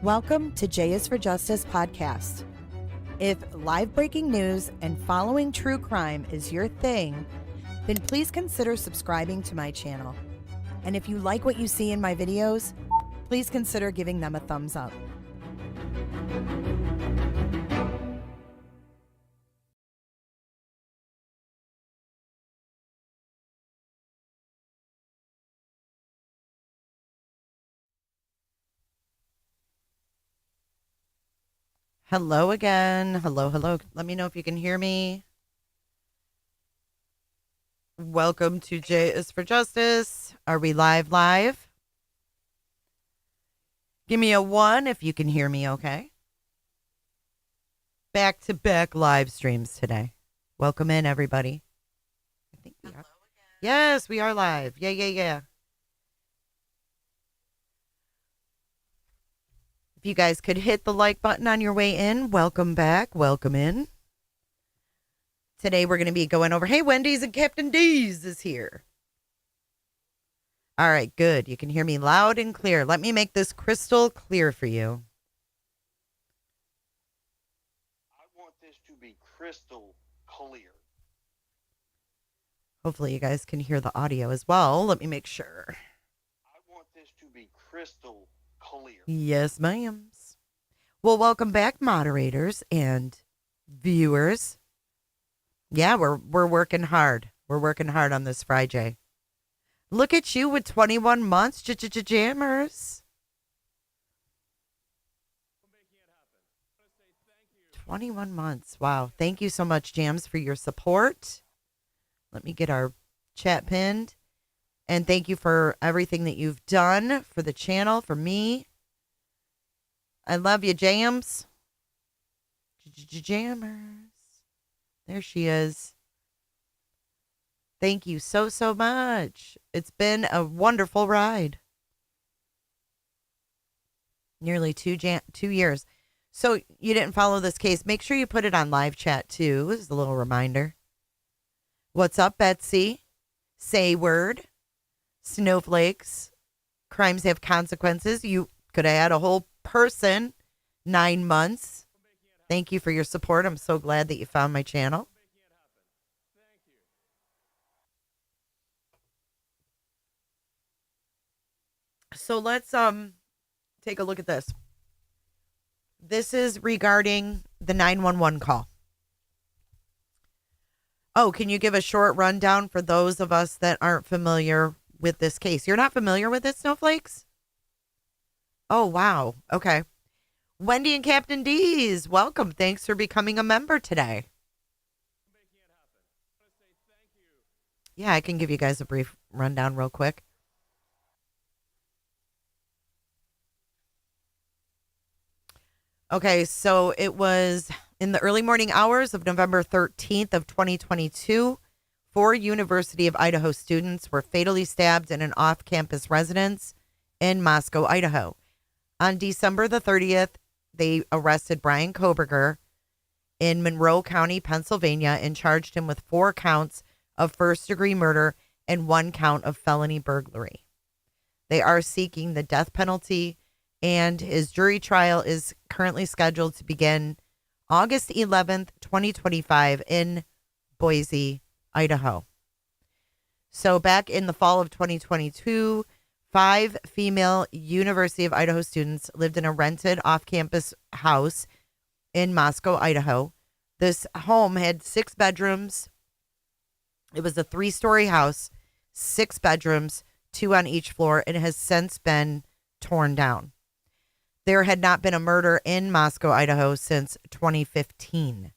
Welcome to J is for Justice podcast. If live breaking news and following true crime is your thing, then please consider subscribing to my channel. And if you like what you see in my videos, please consider giving them a thumbs up. Hello again. Hello. Let me know if you can hear me. Welcome to J is for Justice. Are we live? Give me a 1 if you can hear me okay. Back-to-back live streams today. Welcome in, everybody. I think we are. Yes, we are live. Yeah. If you guys could hit the like button on your way in, welcome back, welcome in. Today we're going to be going over, hey, Wendy's and Captain D's is here. All right, good. You can hear me loud and clear. Let me make this crystal clear for you. I want this to be crystal clear. Hopefully you guys can hear the audio as well. Let me make sure. I want this to be crystal clear. Yes, ma'am. Well, welcome back, moderators and viewers. Yeah, we're working hard. We're working hard on this Friday. Look at you with 21 months, jammers. 21 months. Wow. Thank you so much, Jams, for your support. Let me get our chat pinned. And thank you for everything that you've done for the channel, for me. I love you, Jams. Jammers. There she is. Thank you so much. It's been a wonderful ride. Nearly 2 years. So you didn't follow this case. Make sure you put it on live chat too, as a little reminder. What's up, Betsy? Say word. Snowflakes. Crimes have consequences. You could add a whole person. 9 months. Thank you for your support. I'm so glad that you found my channel. So let's take a look at this. This is regarding the 911 call. Oh, can you give a short rundown for those of us that aren't familiar with this case? You're not familiar with it, Snowflakes? Oh, wow. Okay. Wendy and Captain D's, welcome. Thanks for becoming a member today. Yeah, I can give you guys a brief rundown real quick. Okay, so it was in the early morning hours of November 13th of 2022. 4 University of Idaho students were fatally stabbed in an off-campus residence in Moscow, Idaho. On December the 30th, they arrested Brian Koberger in Monroe County, Pennsylvania, and charged him with 4 counts of first-degree murder and 1 count of felony burglary. They are seeking the death penalty, and his jury trial is currently scheduled to begin August 11th, 2025 in Boise, Idaho. So back in the fall of 2022, 5 female University of Idaho students lived in a rented off-campus house in Moscow, Idaho. This home had 6 bedrooms. It was a 3-story house, 6 bedrooms, 2 on each floor, and it has since been torn down. There had not been a murder in Moscow, Idaho since 2015.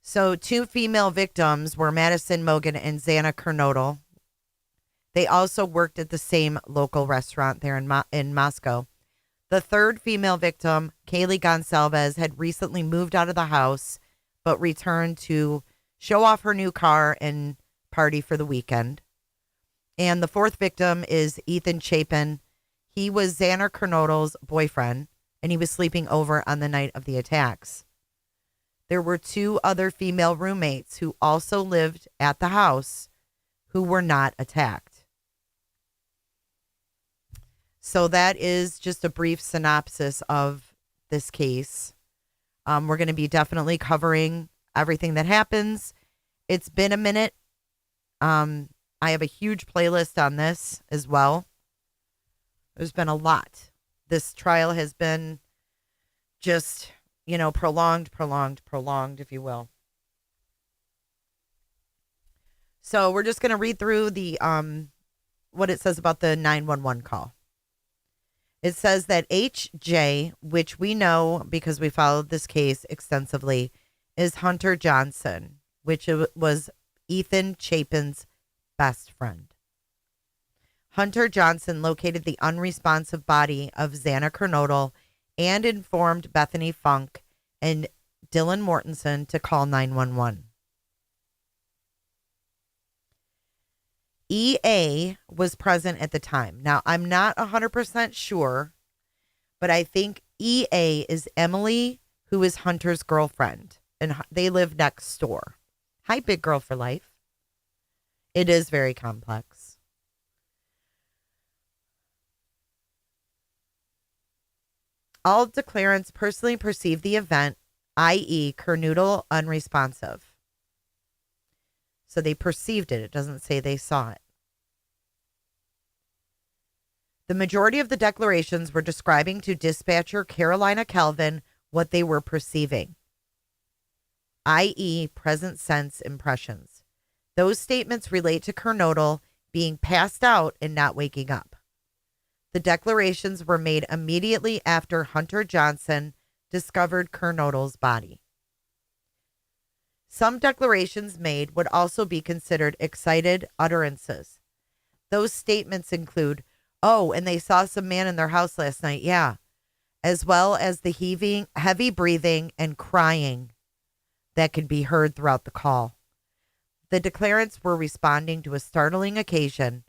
So 2 female victims were Madison Mogan and Xana Kernodle. They also worked at the same local restaurant there in Moscow. The 3rd female victim, Kaylee Gonsalves, had recently moved out of the house, but returned to show off her new car and party for the weekend. And the 4th victim is Ethan Chapin. He was Xana Kernodle's boyfriend, and he was sleeping over on the night of the attacks. There were 2 other female roommates who also lived at the house who were not attacked. So that is just a brief synopsis of this case. We're going to be definitely covering everything that happens. It's been a minute. I have a huge playlist on this as well. There's been a lot. This trial has been just, prolonged, if you will. So we're just going to read through the what it says about the 911 call. It says that HJ, which we know because we followed this case extensively, is Hunter Johnson, which was Ethan Chapin's best friend. Hunter Johnson located the unresponsive body of Xana Kernodle and informed Bethany Funk and Dylan Mortensen to call 911. EA was present at the time. Now, I'm not 100% sure, but I think EA is Emily, who is Hunter's girlfriend, and they live next door. Hi, Big Girl for Life. It is very complex. All declarants personally perceived the event, i.e. Kernodle unresponsive. So they perceived it. It doesn't say they saw it. The majority of the declarations were describing to dispatcher Carolina Calvin what they were perceiving, i.e. present sense impressions. Those statements relate to Kernodle being passed out and not waking up. The declarations were made immediately after Hunter Johnson discovered Kernodle's body. Some declarations made would also be considered excited utterances. Those statements include, "Oh, and they saw some man in their house last night, yeah," as well as the heavy breathing and crying that could be heard throughout the call. The declarants were responding to a startling occasion,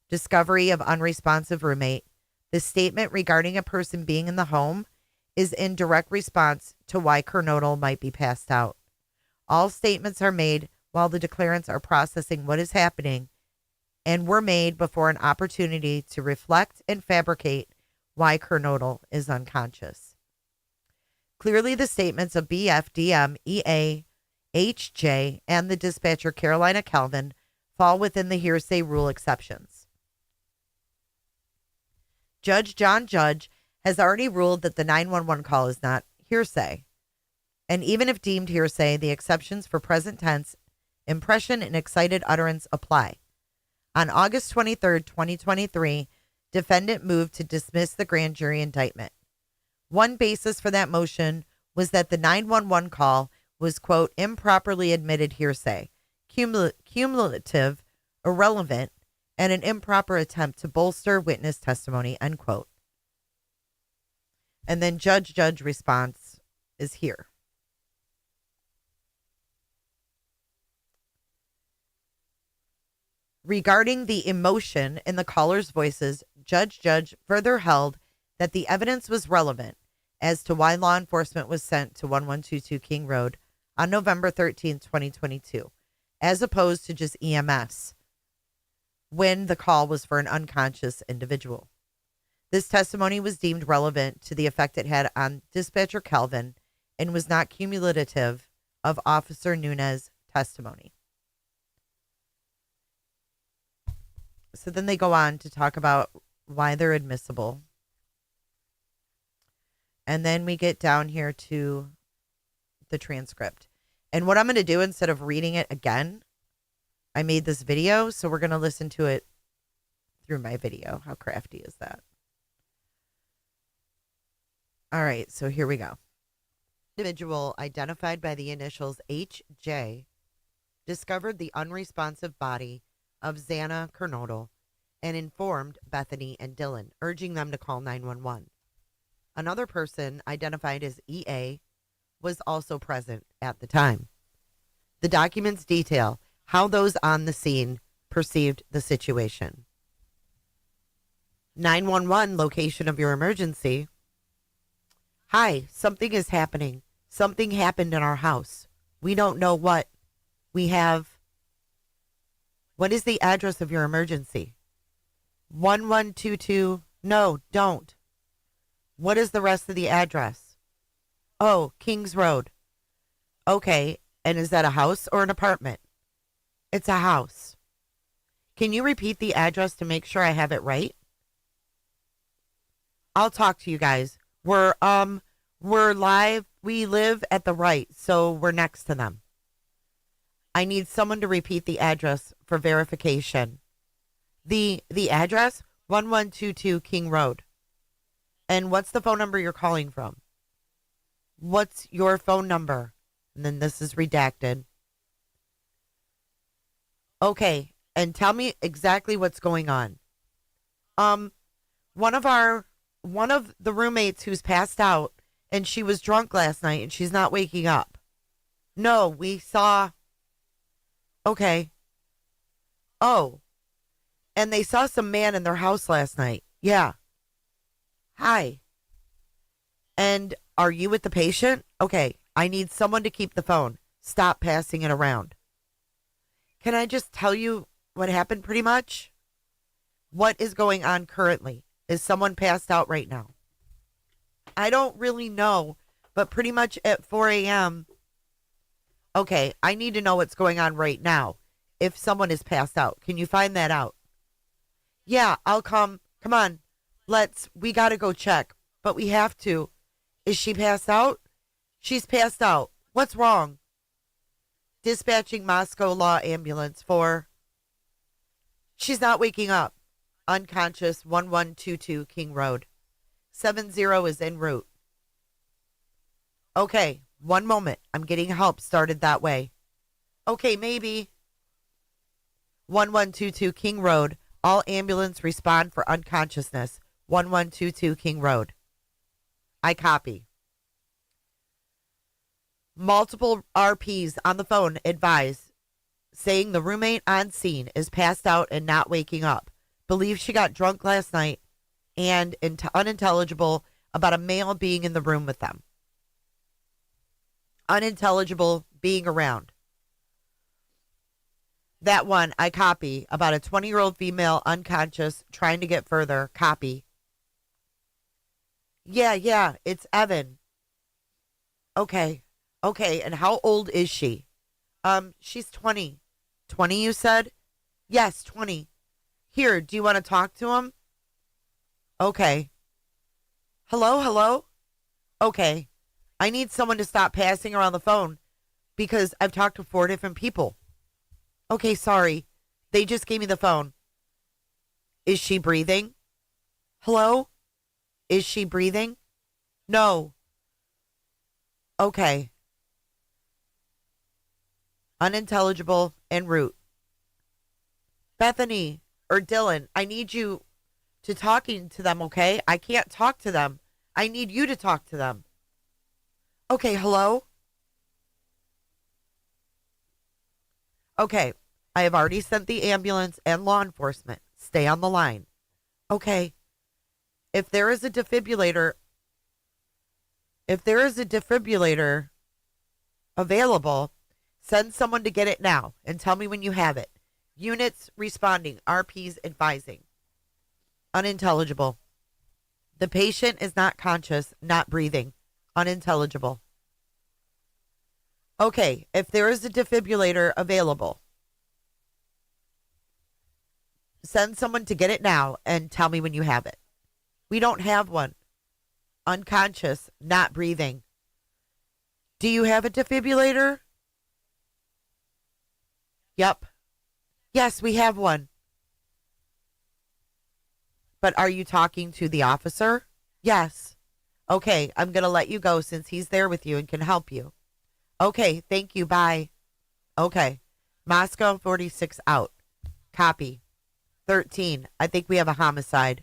discovery of unresponsive roommate. The statement regarding a person being in the home is in direct response to why Kernodle might be passed out. All statements are made while the declarants are processing what is happening and were made before an opportunity to reflect and fabricate why Kernodle is unconscious. Clearly, the statements of BF, DM, EA, HJ, and the dispatcher Carolina Calvin fall within the hearsay rule exceptions. Judge John Judge has already ruled that the 911 call is not hearsay. And even if deemed hearsay, the exceptions for present tense, impression, and excited utterance apply. On August 23, 2023, defendant moved to dismiss the grand jury indictment. One basis for that motion was that the 911 call was, quote, improperly admitted hearsay, cumulative, irrelevant, and an improper attempt to bolster witness testimony, unquote. And then Judge response is here. Regarding the emotion in the callers' voices, Judge further held that the evidence was relevant as to why law enforcement was sent to 1122 King Road on November 13, 2022, as opposed to just EMS when the call was for an unconscious individual. This testimony was deemed relevant to the effect it had on dispatcher Calvin and was not cumulative of Officer Nunez's testimony. So then they go on to talk about why they're admissible. And then we get down here to the transcript. And what I'm going to do, instead of reading it again, I made this video, so we're going to listen to it through my video. How crafty is that? All right, so here we go. Individual identified by the initials HJ discovered the unresponsive body of Xana Kernodle and informed Bethany and Dylan, urging them to call 911. Another person, identified as EA, was also present at the time. The documents detail how those on the scene perceived the situation. 911, location of your emergency. Hi, something is happening. Something happened in our house. We don't know what. What is the address of your emergency? 1122 No, don't. What is the rest of the address? Oh, Kings Road. Okay, and is that a house or an apartment? It's a house. Can you repeat the address to make sure I have it right? I'll talk to you guys. We're live. We live at the right, so we're next to them. I need someone to repeat the address for verification. The address? 1122 King Road. And what's the phone number you're calling from? What's your phone number? And then this is redacted. Okay, and tell me exactly what's going on. One of the roommates who's passed out and she was drunk last night and she's not waking up. No, we saw. Okay. Oh. And they saw some man in their house last night. Yeah. Hi. And are you with the patient? Okay. I need someone to keep the phone. Stop passing it around. Can I just tell you what happened pretty much? What is going on currently? Is someone passed out right now? I don't really know, but pretty much at 4 a.m. Okay, I need to know what's going on right now. If someone is passed out, can you find that out? Yeah, I'll come. Come on. We got to go check, but we have to. Is she passed out? She's passed out. What's wrong? Dispatching Moscow Law Ambulance for. She's not waking up. Unconscious, 1122 King Road. 70 is en route. Okay, one moment. I'm getting help started that way. Okay, maybe. 1122 King Road. All ambulance respond for unconsciousness. 1122 King Road. I copy. Multiple RPs on the phone advise, saying the roommate on scene is passed out and not waking up. Believe she got drunk last night and unintelligible about a male being in the room with them. Unintelligible being around. That one, I copy. About a 20-year-old female unconscious trying to get further. Copy. Yeah, it's Evan. Okay, and how old is she? She's 20. 20, you said? Yes, 20. Here, do you want to talk to him? Okay. Hello? Okay. I need someone to stop passing around the phone because I've talked to 4 different people. Okay, sorry. They just gave me the phone. Is she breathing? Hello? Is she breathing? No. Okay. Unintelligible en route. Bethany or Dylan, I need you to talking to them, okay? I can't talk to them. I need you to talk to them. Okay, hello? Okay, I have already sent the ambulance and law enforcement. Stay on the line. Okay. If there is a defibrillator available, send someone to get it now and tell me when you have it. Units responding, RPs advising. Unintelligible. The patient is not conscious, not breathing. Unintelligible. Okay, if there is a defibrillator available, send someone to get it now and tell me when you have it. We don't have one. Unconscious, not breathing. Do you have a defibrillator? Yep. Yes, we have one. But are you talking to the officer? Yes. Okay, I'm going to let you go since he's there with you and can help you. Okay, thank you. Bye. Okay. Moscow 46 out. Copy. 13. I think we have a homicide.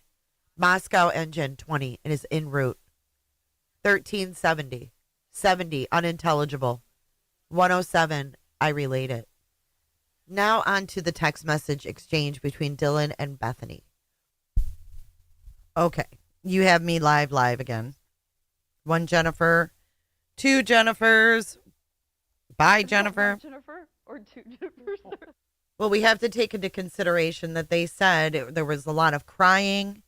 Moscow engine 20 and is en route. 1370. 70 unintelligible. 107. I relayed it. Now on to the text message exchange between Dylan and Bethany. Okay. You have me live again. 1 Jennifer. 2 Jennifers. Bye, Jennifer. 1 Jennifer or 2 Jennifers? Well, we have to take into consideration that they said there was a lot of crying.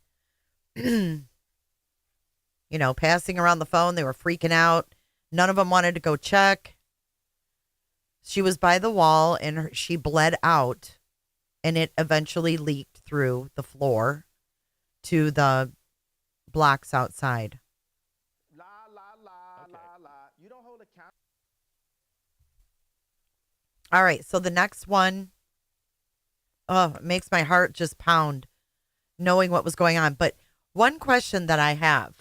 Passing around the phone. They were freaking out. None of them wanted to go check. She was by the wall and she bled out, and it eventually leaked through the floor to the blocks outside. La la la la la. You don't hold a count. All right, so the next one, it makes my heart just pound knowing what was going on. But one question that I have.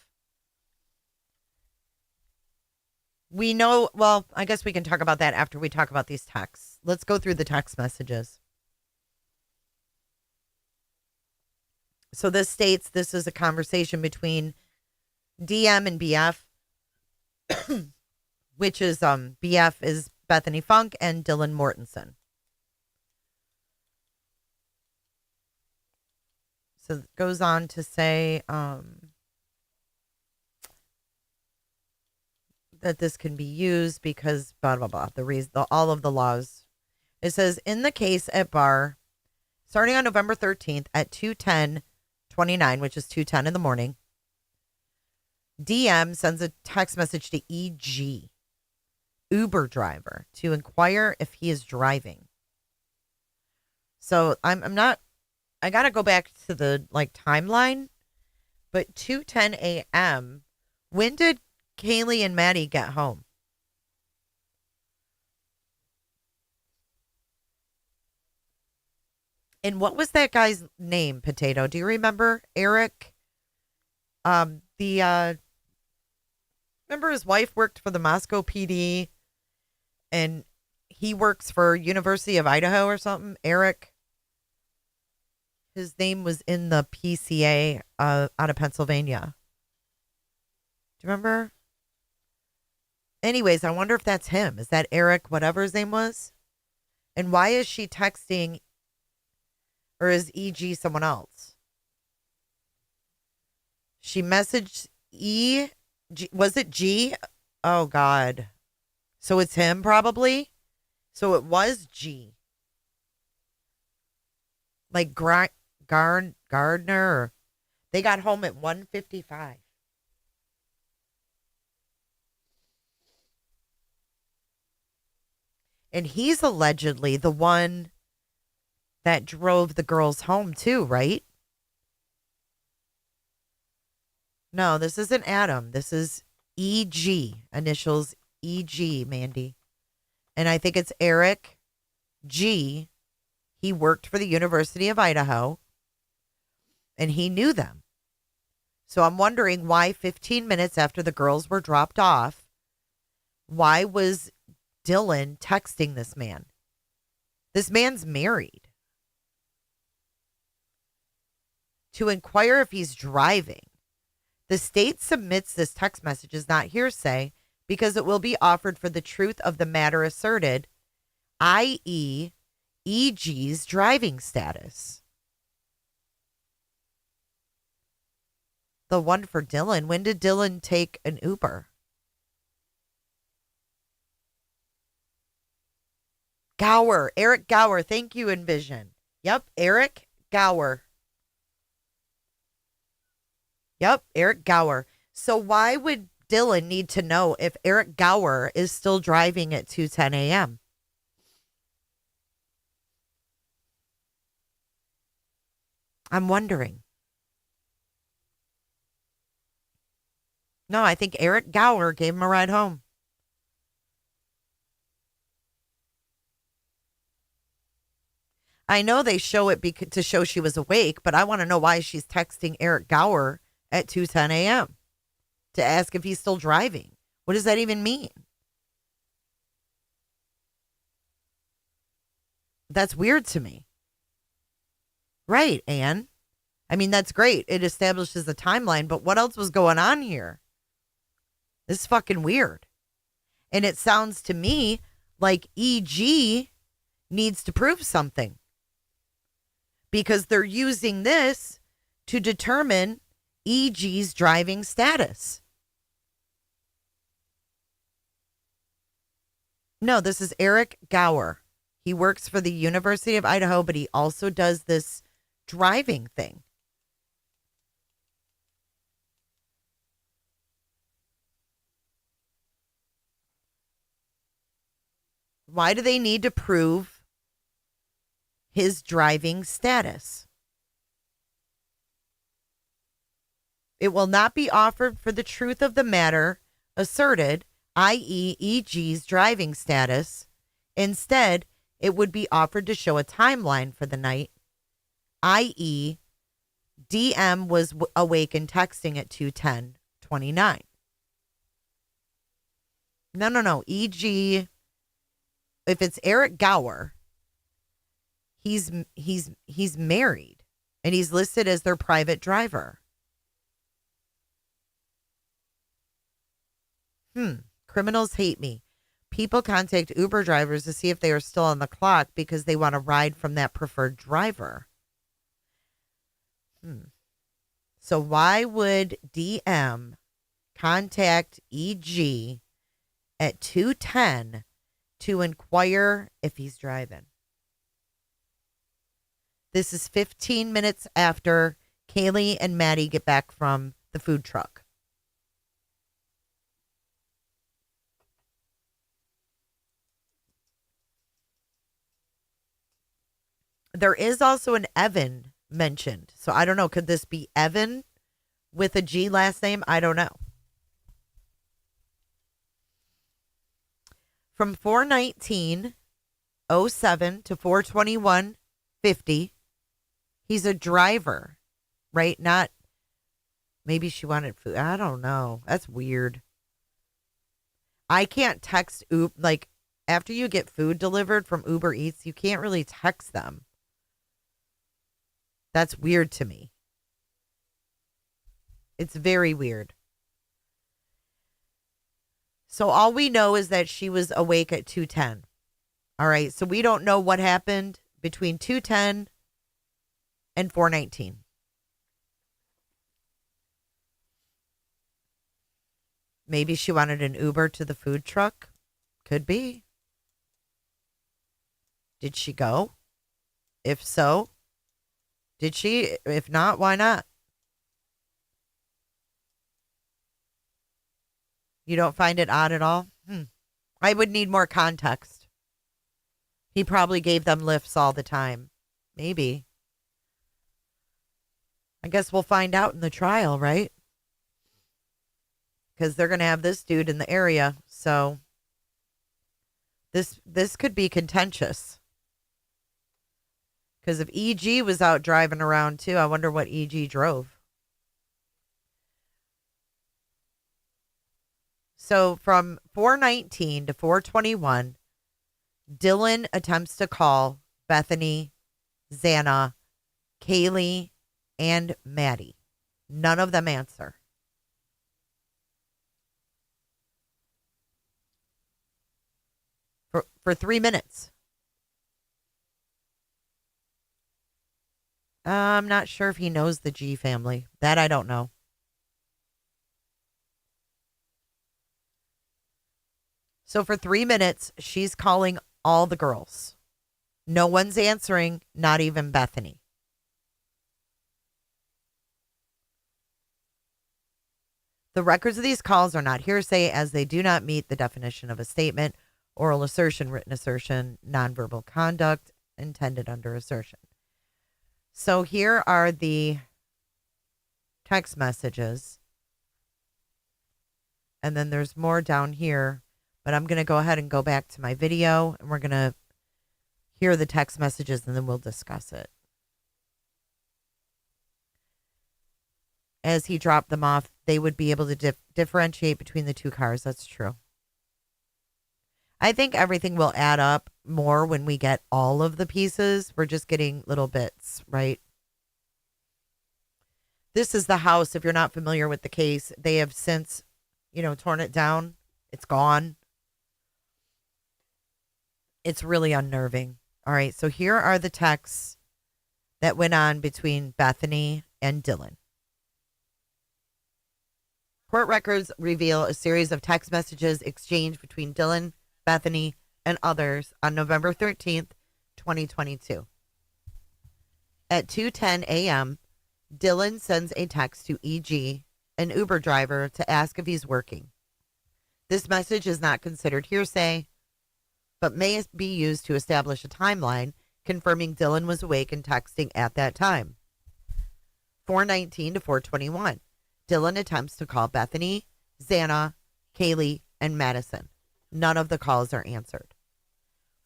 We know, well, I guess we can talk about that after we talk about these texts. Let's go through the text messages. So this states this is a conversation between DM and BF, which is BF is Bethany Funk and Dylan Mortensen. So it goes on to say that this can be used because blah blah blah. All of the laws. It says in the case at bar, starting on November 13th at 2:10:29, which is 2:10 in the morning. DM sends a text message to EG, Uber driver, to inquire if he is driving. So I'm not. I got to go back to the timeline, but 2:10 a.m. When did Kaylee and Maddie get home? And what was that guy's name, Potato? Do you remember? Eric? Remember his wife worked for the Moscow PD and he works for University of Idaho or something? Eric? His name was in the PCA out of Pennsylvania. Do you remember? Anyways, I wonder if that's him. Is that Eric, whatever his name was? And why is she texting, or is EG someone else? She messaged was it G? Oh, God. So it's him, probably? So it was G. Like Gardner. They got home at 1:55. And he's allegedly the one that drove the girls home too, right? No, this isn't Adam. This is EG. Initials EG, Mandy. And I think it's Eric G. He worked for the University of Idaho. And he knew them. So I'm wondering why 15 minutes after the girls were dropped off, why was Dylan texting this man? This man's married. To inquire if he's driving. The state submits this text message as not hearsay because it will be offered for the truth of the matter asserted, i.e., EG's driving status. The one for Dylan. When did Dylan take an Uber? Gower. Eric Gower. Thank you, Envision. Yep, Eric Gower. Yep, Eric Gower. So why would Dylan need to know if Eric Gower is still driving at 2:10 a.m.? I'm wondering. No, I think Eric Gower gave him a ride home. I know they show it to show she was awake, but I want to know why she's texting Eric Gower at 2:10 a.m. to ask if he's still driving. What does that even mean? That's weird to me. Right, Anne. I mean, that's great. It establishes a timeline, but what else was going on here? This is fucking weird. And it sounds to me like EG needs to prove something. Because they're using this to determine EG's driving status. No, this is Eric Gower. He works for the University of Idaho, but he also does this driving thing. Why do they need to prove his driving status? It will not be offered for the truth of the matter asserted, i.e., EG's driving status. Instead, it would be offered to show a timeline for the night, i.e., DM was awake and texting at 2:10:29. No. EG, if it's Eric Gower, he's married and he's listed as their private driver. Criminals hate me. People contact Uber drivers to see if they are still on the clock because they want to ride from that preferred driver. So why would DM contact EG at 2:10 to inquire if he's driving? This is 15 minutes after Kaylee and Maddie get back from the food truck. There is also an Evan mentioned. So I don't know. Could this be Evan with a G last name? I don't know. From 4:19:07 to 4:21:50, he's a driver, right? Not, maybe she wanted food. I don't know. That's weird. I can't text Uber. Like, after you get food delivered from Uber Eats, you can't really text them. That's weird to me. It's very weird. So all we know is that she was awake at 2:10. All right. So we don't know what happened between 2:10 and 4:19. Maybe she wanted an Uber to the food truck. Could be. Did she go? If so, did she? If not, why not? You don't find it odd at all? I would need more context. He probably gave them lifts all the time. Maybe. I guess we'll find out in the trial, right? Because they're going to have this dude in the area. So this could be contentious. Because if EG was out driving around too, I wonder what EG drove. So from 4:19 to 4:21, Dylan attempts to call Bethany, Xana, Kaylee, and Maddie. None of them answer. For 3 minutes. I'm not sure if he knows the G family. That I don't know. So for 3 minutes, she's calling all the girls. No one's answering, not even Bethany. The records of these calls are not hearsay as they do not meet the definition of a statement, oral assertion, written assertion, nonverbal conduct intended under assertion. So here are the text messages. And then there's more down here. But I'm going to go ahead and go back to my video, and we're going to hear the text messages, and then we'll discuss it. As he dropped them off, they would be able to differentiate between the two cars. That's true. I think everything will add up more when we get all of the pieces. We're just getting little bits, right? This is the house. If you're not familiar with the case, they have since, torn it down. It's gone. It's really unnerving. All right, so here are the texts that went on between Bethany and Dylan. Court records reveal a series of text messages exchanged between Dylan, Bethany, and others on November 13th, 2022. At 2:10 a.m., Dylan sends a text to EG, an Uber driver, to ask if he's working. This message is not considered hearsay, but may be used to establish a timeline confirming Dylan was awake and texting at that time. 4:19 to 4:21. Dylan attempts to call Bethany, Xana, Kaylee, and Madison. None of the calls are answered.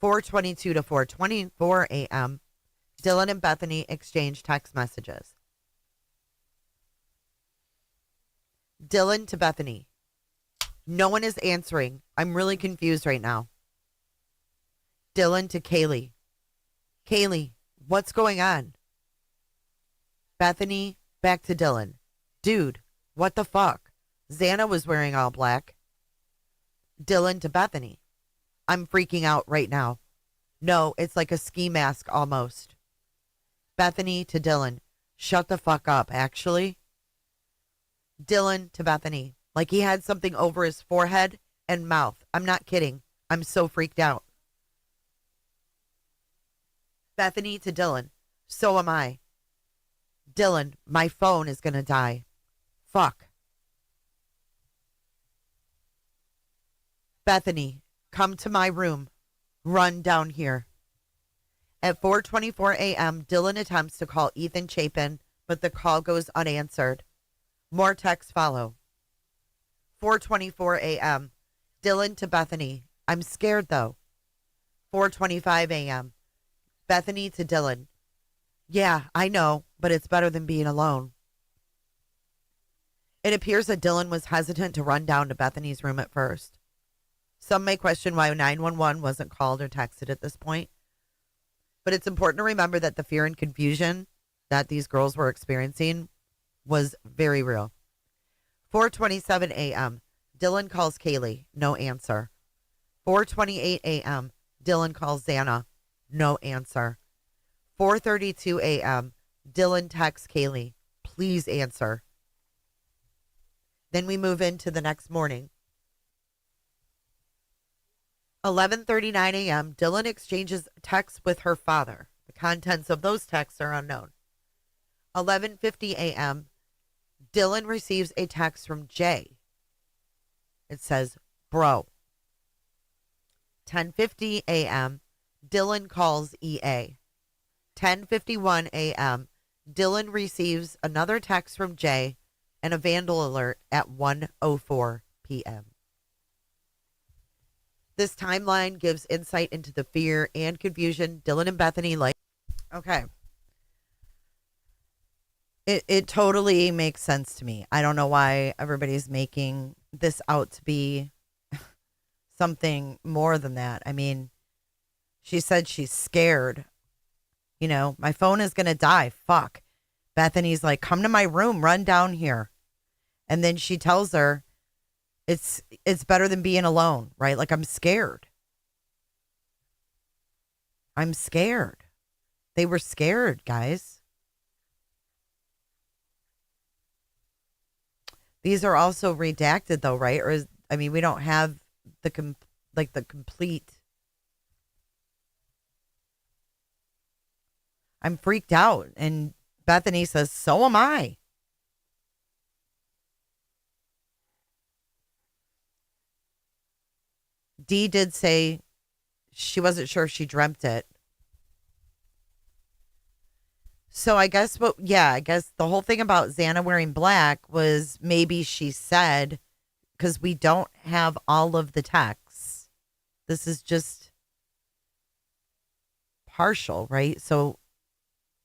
4:22 to 4:24 a.m. Dylan and Bethany exchange text messages. Dylan to Bethany. No one is answering. I'm really confused right now. Dylan to Kaylee. Kaylee, what's going on? Bethany, back to Dylan. Dude, what the fuck? Xana was wearing all black. Dylan to Bethany. I'm freaking out right now. No, it's like a ski mask almost. Bethany to Dylan. Shut the fuck up, actually. Dylan to Bethany. Like he had something over his forehead and mouth. I'm not kidding. I'm so freaked out. Bethany to Dylan. So am I. Dylan, my phone is going to die. Fuck. Bethany, come to my room. Run down here. At 4:24 a.m., Dylan attempts to call Ethan Chapin, but the call goes unanswered. More texts follow. 4:24 a.m., Dylan to Bethany. I'm scared, though. 4:25 a.m., Bethany to Dylan. Yeah, I know, but it's better than being alone. It appears that Dylan was hesitant to run down to Bethany's room at first. Some may question why 911 wasn't called or texted at this point. But it's important to remember that the fear and confusion that these girls were experiencing was very real. 4:27 a.m., Dylan calls Kaylee. No answer. 4:28 a.m., Dylan calls Xana. No answer. 4:32 a.m., Dylan texts Kaylee. Please answer. Then we move into the next morning. 11:39 a.m., Dylan exchanges texts with her father. The contents of those texts are unknown. 11:50 a.m., Dylan receives a text from Jay. It says, bro. 10:50 a.m., Dylan calls EA. 10:51 a.m., Dylan receives another text from Jay and a vandal alert at 1:04 p.m. This timeline gives insight into the fear and confusion Dylan and Bethany like. Okay. It totally makes sense to me. I don't know why everybody's making this out to be something more than that. I mean, she said she's scared. You know, my phone is going to die. Fuck. Bethany's like, come to my room, run down here. And then she tells her it's better than being alone, right? Like, I'm scared. I'm scared. They were scared, guys. These are also redacted though, right? Or we don't have the complete. I'm freaked out. And Bethany says, so am I. Dee did say she wasn't sure if she dreamt it. So I guess the whole thing about Xana wearing black was maybe she said, because we don't have all of the texts. This is just partial, right? So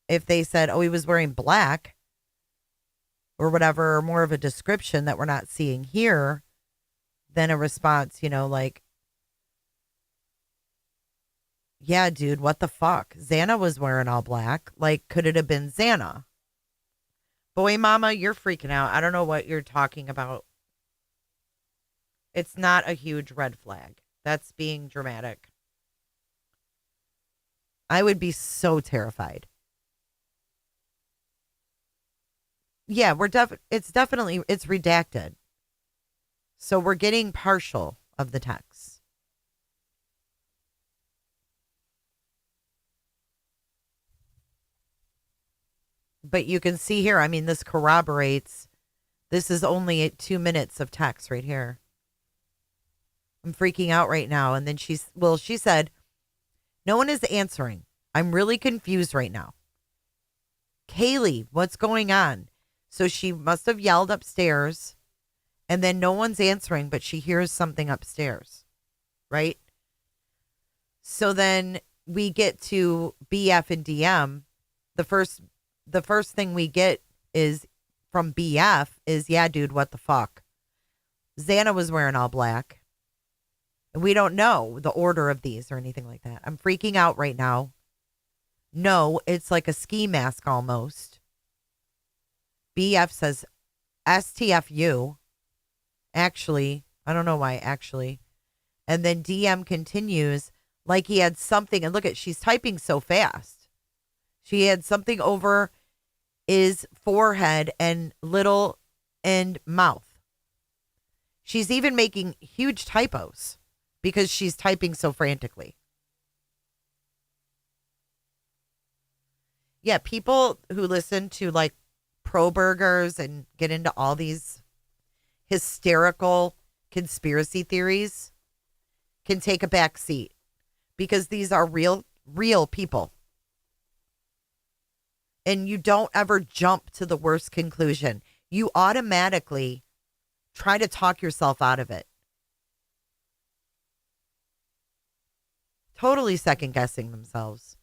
if they said, oh, he was wearing black or whatever, or more of a description that we're not seeing here, then a response, like, yeah, dude, what the fuck? Xana was wearing all black. Like, could it have been Xana? Boy, mama, you're freaking out. I don't know what you're talking about. It's not a huge red flag. That's being dramatic. I would be so terrified. Yeah, it's redacted. So we're getting partial of the text. But you can see here, this corroborates. This is only 2 minutes of text right here. I'm freaking out right now. And then she said, no one is answering. I'm really confused right now. Kaylee, what's going on? So she must have yelled upstairs and then no one's answering, but she hears something upstairs, right? So then we get to BF and DM. The first thing we get is from BF is, yeah, dude, what the fuck? Xana was wearing all black. And we don't know the order of these or anything like that. I'm freaking out right now. No, it's like a ski mask almost. BF says STFU. Actually, I don't know why, actually. And then DM continues like he had something. And look at, she's typing so fast. She had something over his forehead and little and mouth. She's even making huge typos because she's typing so frantically. Yeah, people who listen to like Pro Burgers and get into all these hysterical conspiracy theories can take a back seat because these are real people. And you don't ever jump to the worst conclusion. You automatically try to talk yourself out of it. Totally second guessing themselves.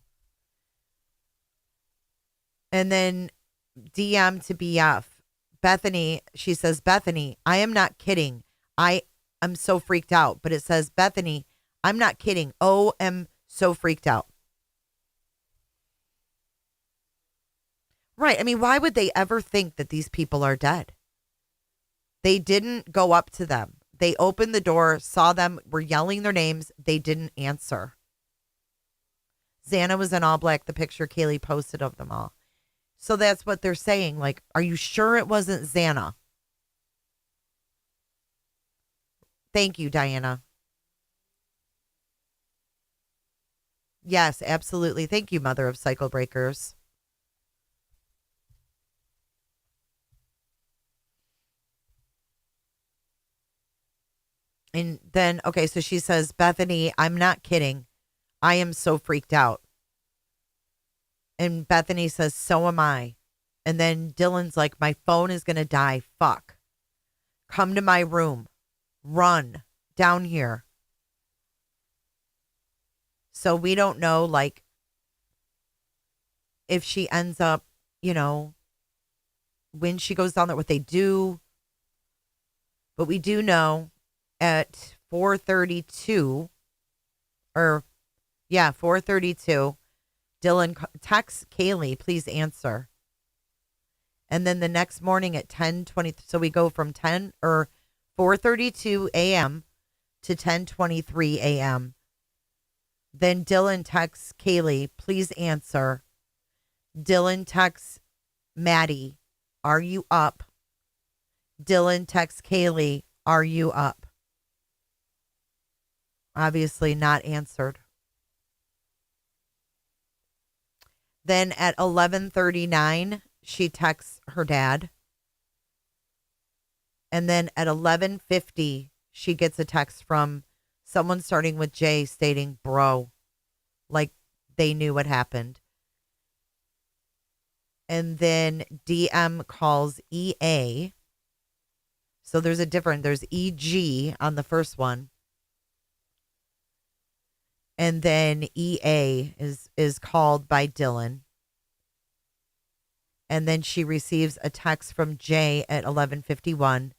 And then DM to BF. Bethany, she says, Bethany, I am not kidding. I am so freaked out. But it says, Bethany, I'm not kidding. Oh, am so freaked out. Right. I mean, why would they ever think that these people are dead? They didn't go up to them. They opened the door, saw them, were yelling their names. They didn't answer. Xana was in all black, the picture Kaylee posted of them all. So that's what they're saying. Like, are you sure it wasn't Xana? Thank you, Diana. Yes, absolutely. Thank you, Mother of Cycle Breakers. And then, okay, so she says, Bethany, I'm not kidding. I am so freaked out. And Bethany says, so am I. And then Dylan's like, my phone is going to die. Fuck. Come to my room. Run down here. So we don't know, like, if she ends up, you know, when she goes down there, what they do. But we do know at 4:32, 4:32, Dylan texts Kaylee, please answer. And then the next morning at 10:20, so we go from 4:32 a.m. to 10:23 a.m. Then Dylan texts Kaylee, please answer. Dylan texts Maddie, are you up? Dylan texts Kaylee, are you up? Obviously not answered. Then at 11:39, she texts her dad. And then at 11:50, she gets a text from someone starting with J stating, bro, like they knew what happened. And then DM calls EA. So there's EG on the first one. And then EA is called by Dylan. And then she receives a text from Jay at 11:51.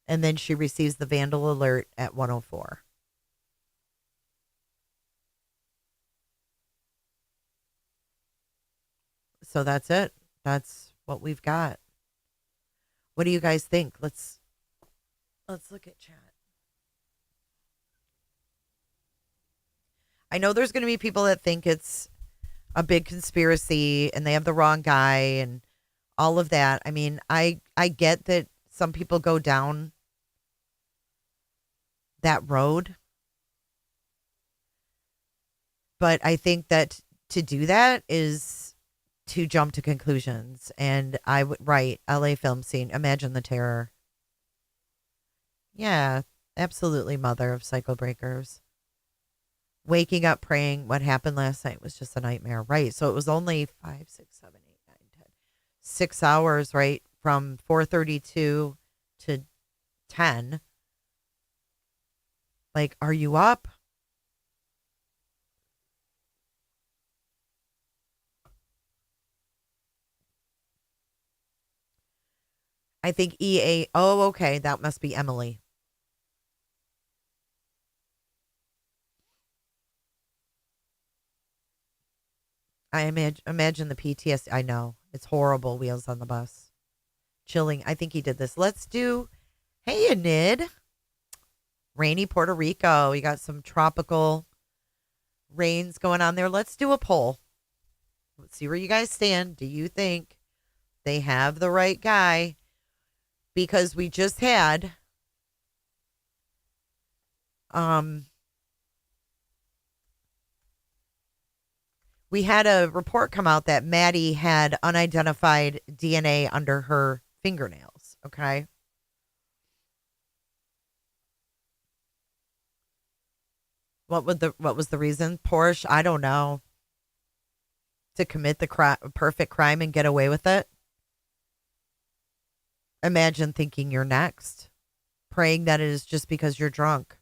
And then she receives the vandal alert at 1:04. So that's it. That's what we've got. What do you guys think? Let's look at chat. I know there's going to be people that think it's a big conspiracy and they have the wrong guy and all of that. I mean, I get that some people go down that road. But I think that to do that is to jump to conclusions. And I would write LA film scene. Imagine the terror. Yeah, Absolutely mother of cycle breakers. Waking up praying what happened last night was just a nightmare. Right. So it was only 5, 6, 7, 8, 9, 10. 6 hours, right? From 4:32 to 10. Like, are you up? I think EA. Oh, okay. That must be Emily. I imagine the PTSD. I know. It's horrible. Wheels on the bus. Chilling. I think he did this. Let's do. Hey, Enid. Rainy Puerto Rico. You got some tropical rains going on there. Let's do a poll. Let's see where you guys stand. Do you think they have the right guy? Because we just had we had a report come out that Maddie had unidentified DNA under her fingernails. Okay. What was the reason? Porsche, I don't know. To commit the perfect crime and get away with it. Imagine thinking you're next, praying that it is just because you're drunk.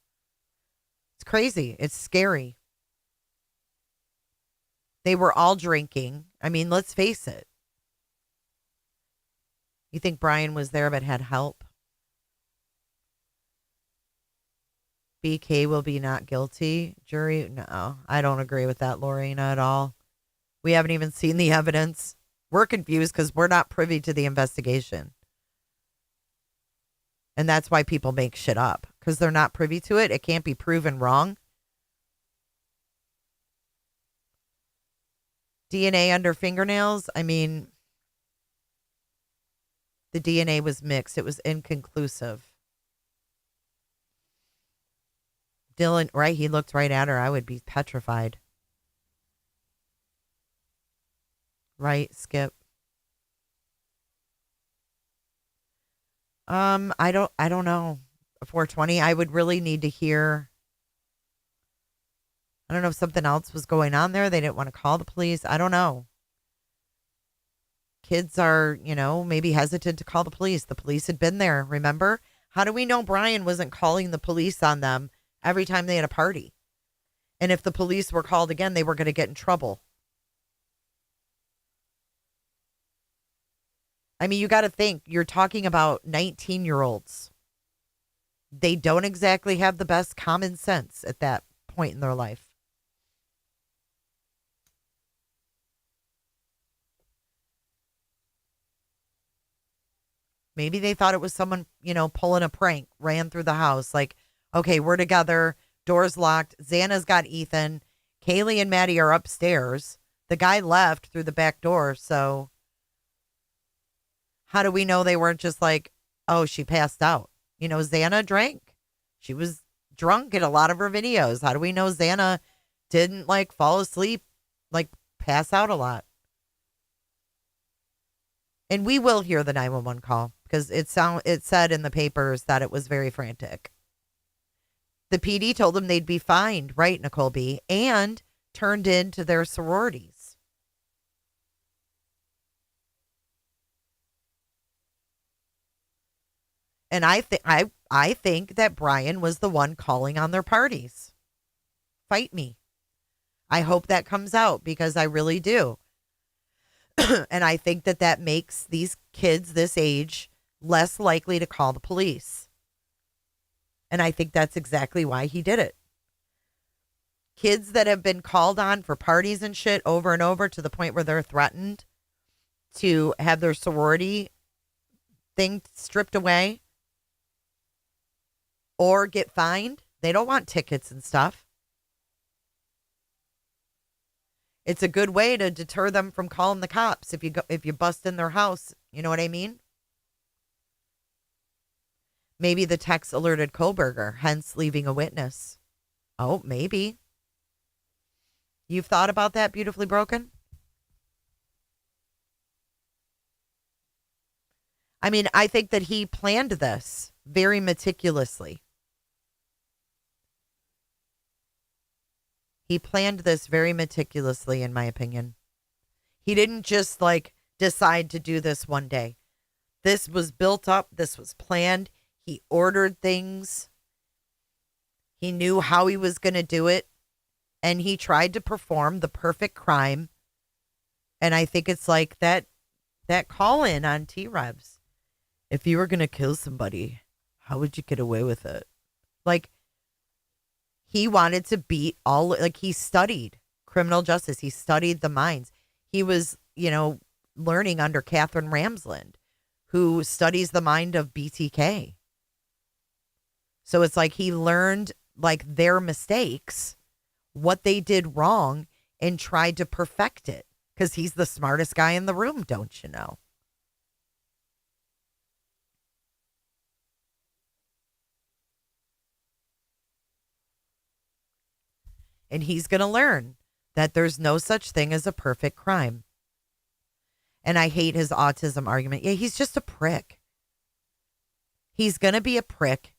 It's crazy. It's scary. They were all drinking. I mean, let's face it. You think Brian was there but had help? BK will be not guilty. Jury, no, I don't agree with that, Lorena, at all. We haven't even seen the evidence. We're confused because we're not privy to the investigation. And that's why people make shit up, because they're not privy to it. It can't be proven wrong. DNA under fingernails. I mean, the DNA was mixed. It was inconclusive. Dylan, right? He looked right at her. I would be petrified. Right, Skip? I don't know. 420. I would really need to hear. I don't know if something else was going on there. They didn't want to call the police. I don't know. Kids are, maybe hesitant to call the police. The police had been there, remember? How do we know Brian wasn't calling the police on them every time they had a party? And if the police were called again, they were going to get in trouble. I mean, you got to think, you're talking about 19-year-olds. They don't exactly have the best common sense at that point in their life. Maybe they thought it was someone, pulling a prank, ran through the house. Like, okay, we're together. Door's locked. Xana's got Ethan. Kaylee and Maddie are upstairs. The guy left through the back door. So how do we know they weren't just like, oh, she passed out? Xana drank. She was drunk in a lot of her videos. How do we know Xana didn't fall asleep, pass out a lot? And we will hear the 911 call because it said in the papers that it was very frantic. The PD told them they'd be fined, right, Nicole B., and turned into their sororities. And I think that Brian was the one calling on their parties. Fight me. I hope that comes out because I really do. And I think that makes these kids this age less likely to call the police. And I think that's exactly why he did it. Kids that have been called on for parties and shit over and over to the point where they're threatened to have their sorority thing stripped away or get fined. They don't want tickets and stuff. It's a good way to deter them from calling the cops if you bust in their house. You know what I mean? Maybe the text alerted Kohlberger, hence leaving a witness. Oh, maybe. You've thought about that, Beautifully Broken? I mean, I think that he planned this very meticulously. He planned this very meticulously, in my opinion. He didn't just like decide to do this one day. This was built up. This was planned. He ordered things. He knew how he was going to do it. And he tried to perform the perfect crime. And I think it's like that call in on T-Rebs. If you were going to kill somebody, how would you get away with it? Like, he wanted to beat all, like, he studied criminal justice. He studied the minds. He was, learning under Catherine Ramsland, who studies the mind of BTK. So it's like he learned, like, their mistakes, what they did wrong, and tried to perfect it. Because he's the smartest guy in the room, don't you know? And he's going to learn that there's no such thing as a perfect crime. And I hate his autism argument. Yeah, he's just a prick. He's going to be a prick.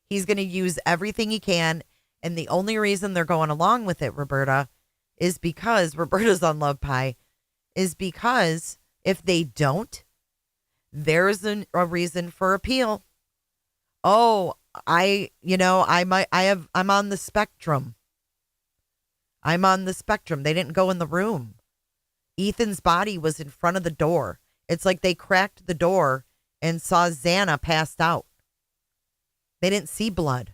He's going to use everything he can. And the only reason they're going along with it, Roberta, is because Roberta's on Love Pie, is because if they don't, there's a reason for appeal. Oh, I'm on the spectrum. I'm on the spectrum. They didn't go in the room. Ethan's body was in front of the door. It's like they cracked the door and saw Xana passed out. They didn't see blood.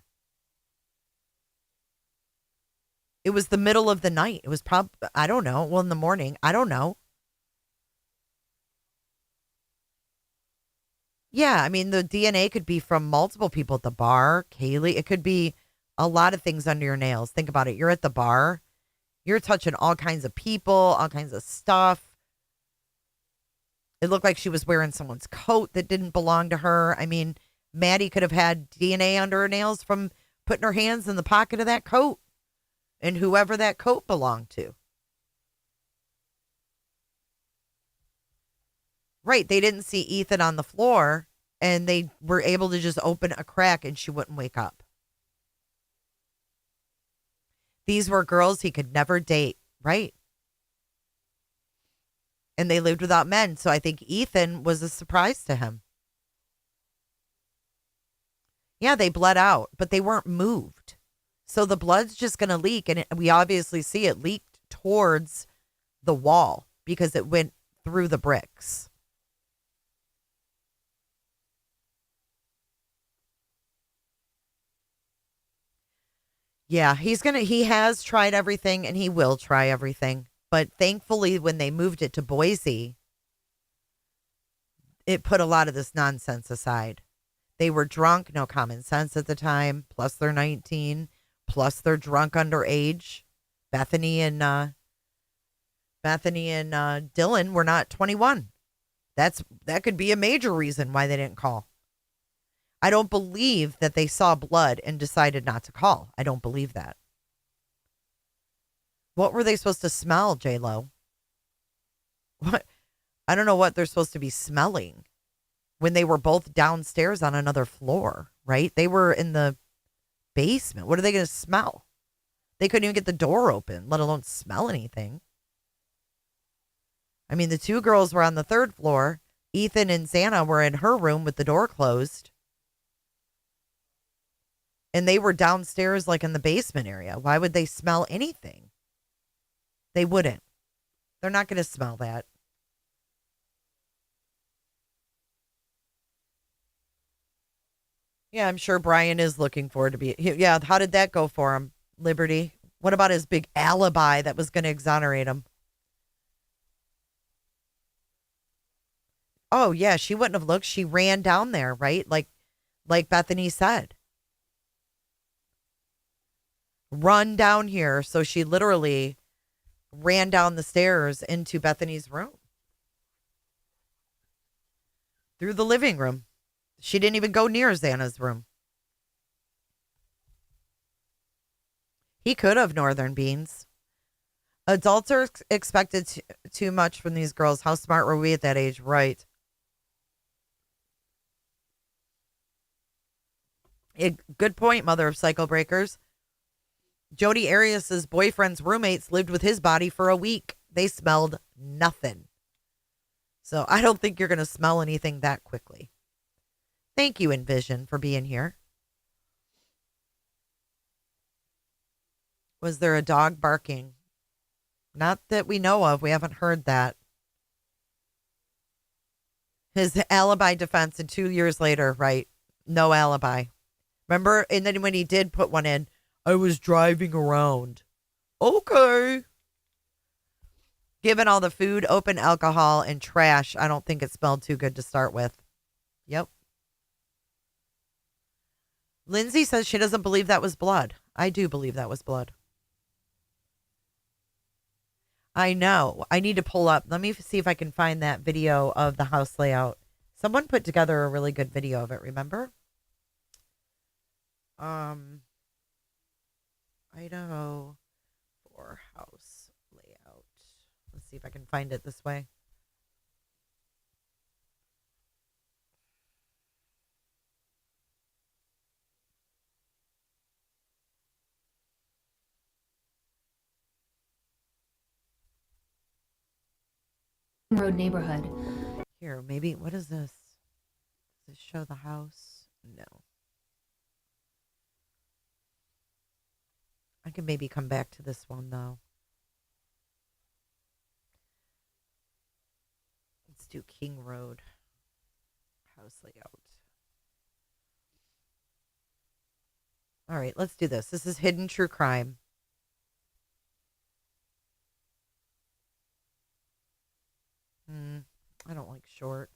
It was the middle of the night. It was probably, I don't know. Well, in the morning. I don't know. Yeah, I mean, the DNA could be from multiple people at the bar. Kaylee, it could be a lot of things under your nails. Think about it. You're at the bar. You're touching all kinds of people, all kinds of stuff. It looked like she was wearing someone's coat that didn't belong to her. I mean, Maddie could have had DNA under her nails from putting her hands in the pocket of that coat and whoever that coat belonged to. Right. They didn't see Ethan on the floor and they were able to just open a crack and she wouldn't wake up. These were girls he could never date, right? And they lived without men. So I think Ethan was a surprise to him. Yeah, they bled out, but they weren't moved. So the blood's just going to leak. And we obviously see it leaked towards the wall because it went through the bricks. Yeah, he has tried everything and he will try everything. But thankfully, when they moved it to Boise, it put a lot of this nonsense aside. They were drunk, no common sense at the time. Plus they're 19. Plus they're drunk underage. Bethany and Dylan were not 21. That could be a major reason why they didn't call. I don't believe that they saw blood and decided not to call. I don't believe that. What were they supposed to smell, J-Lo? What? I don't know what they're supposed to be smelling when they were both downstairs on another floor, right? They were in the basement. What are they going to smell? They couldn't even get the door open, let alone smell anything. I mean, the two girls were on the third floor. Ethan and Xana were in her room with the door closed. And they were downstairs, like in the basement area. Why would they smell anything? They wouldn't. They're not going to smell that. Yeah, I'm sure Brian is looking forward to be. Yeah, how did that go for him, Liberty? What about his big alibi that was going to exonerate him? Oh, yeah, she wouldn't have looked. She ran down there, right? Like Bethany said. Run down here. So she literally ran down the stairs into Bethany's room. Through the living room. She didn't even go near Xana's room. He could have Northern Beans. Adults are expected too much from these girls. How smart were we at that age? Right. Good point, mother of cycle breakers. Jodi Arias's boyfriend's roommates lived with his body for a week. They smelled nothing. So I don't think you're going to smell anything that quickly. Thank you, Envision, for being here. Was there a dog barking? Not that we know of. We haven't heard that. His alibi defense, and 2 years later, right? No alibi. Remember? And then when he did put one in, I was driving around. Okay. Given all the food, open alcohol, and trash, I don't think it smelled too good to start with. Yep. Lindsay says she doesn't believe that was blood. I do believe that was blood. I know. I need to pull up. Let me see if I can find that video of the house layout. Someone put together a really good video of it, remember? Idaho for house layout. Let's see if I can find it this way. Road neighborhood. Here, maybe, what is this? Does it show the house? No. I can maybe come back to this one, though. Let's do King Road house layout. All right, let's do this. This is Hidden True Crime. I don't like shorts.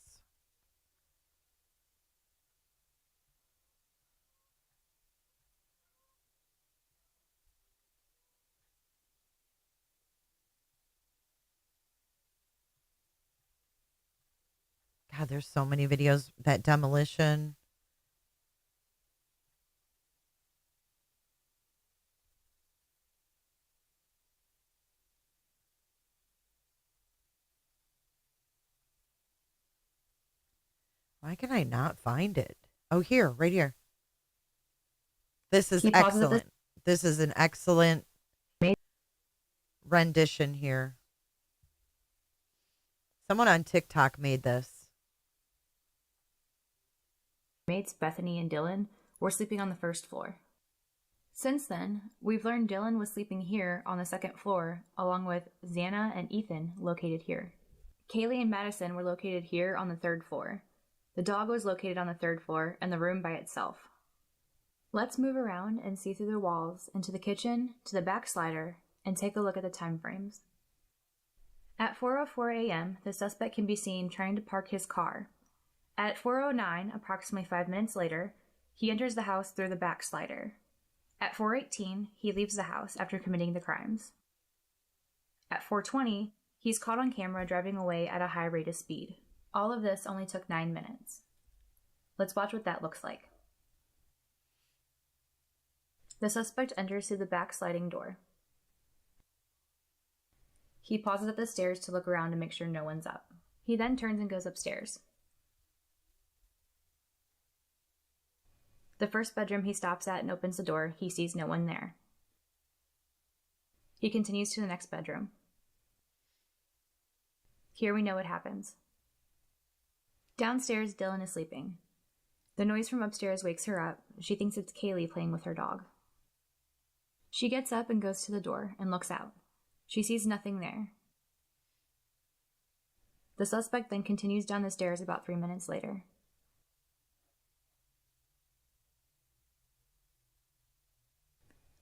God, there's so many videos. That demolition. Why can I not find it? Oh, here, right here. This is excellent. This is an excellent rendition here. Someone on TikTok made this. Mates Bethany and Dylan were sleeping on the first floor. Since then, we've learned Dylan was sleeping here on the second floor, along with Xana and Ethan located here. Kaylee and Madison were located here on the third floor. The dog was located on the third floor and the room by itself. Let's move around and see through the walls into the kitchen, to the back slider, and take a look at the time frames. At 4:04 a.m., the suspect can be seen trying to park his car. At 4:09, approximately 5 minutes later, he enters the house through the back slider. At 4:18, he leaves the house after committing the crimes. At 4:20, he's caught on camera driving away at a high rate of speed. All of this only took 9 minutes. Let's watch what that looks like. The suspect enters through the back sliding door. He pauses at the stairs to look around to make sure no one's up. He then turns and goes upstairs. The first bedroom he stops at and opens the door, he sees no one there. He continues to the next bedroom. Here we know what happens. Downstairs, Dylan is sleeping. The noise from upstairs wakes her up. She thinks it's Kaylee playing with her dog. She gets up and goes to the door and looks out. She sees nothing there. The suspect then continues down the stairs about 3 minutes later.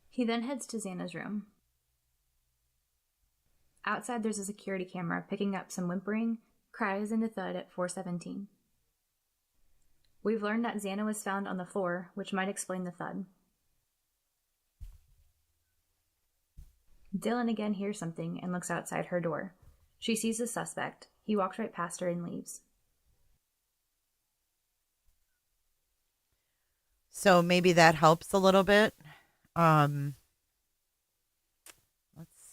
He then heads to Xana's room. Outside, there's a security camera picking up some whimpering, cries, and a thud at 4:17. We've learned that Xana was found on the floor, which might explain the thud. Dylan again hears something and looks outside her door. She sees the suspect. He walks right past her and leaves. So maybe that helps a little bit. Let's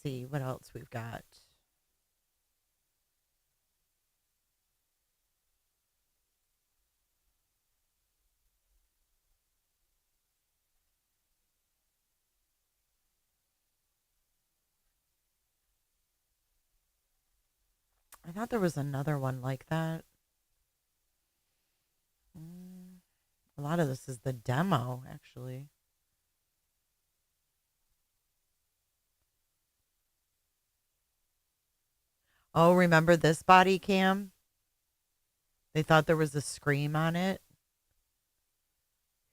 see what else we've got. thought there was another one like that. A lot of this is the demo, actually. Oh, remember this body cam? They thought there was a scream on it.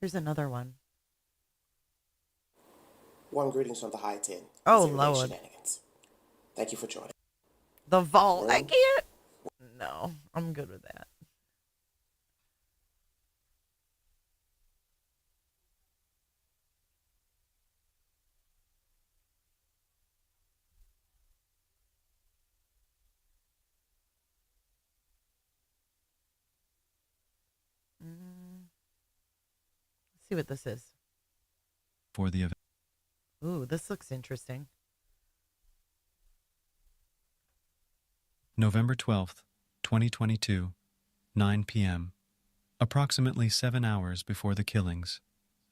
Here's another one. Warm greetings from the High 10. Oh, It's everyday Lord. shenanigans. Thank you for joining. The vault. I Room. can't. No, I'm good with that. Let's see what this is. For the event. Ooh, this looks interesting. November 12th, 2022, 9 p.m. Approximately 7 hours before the killings,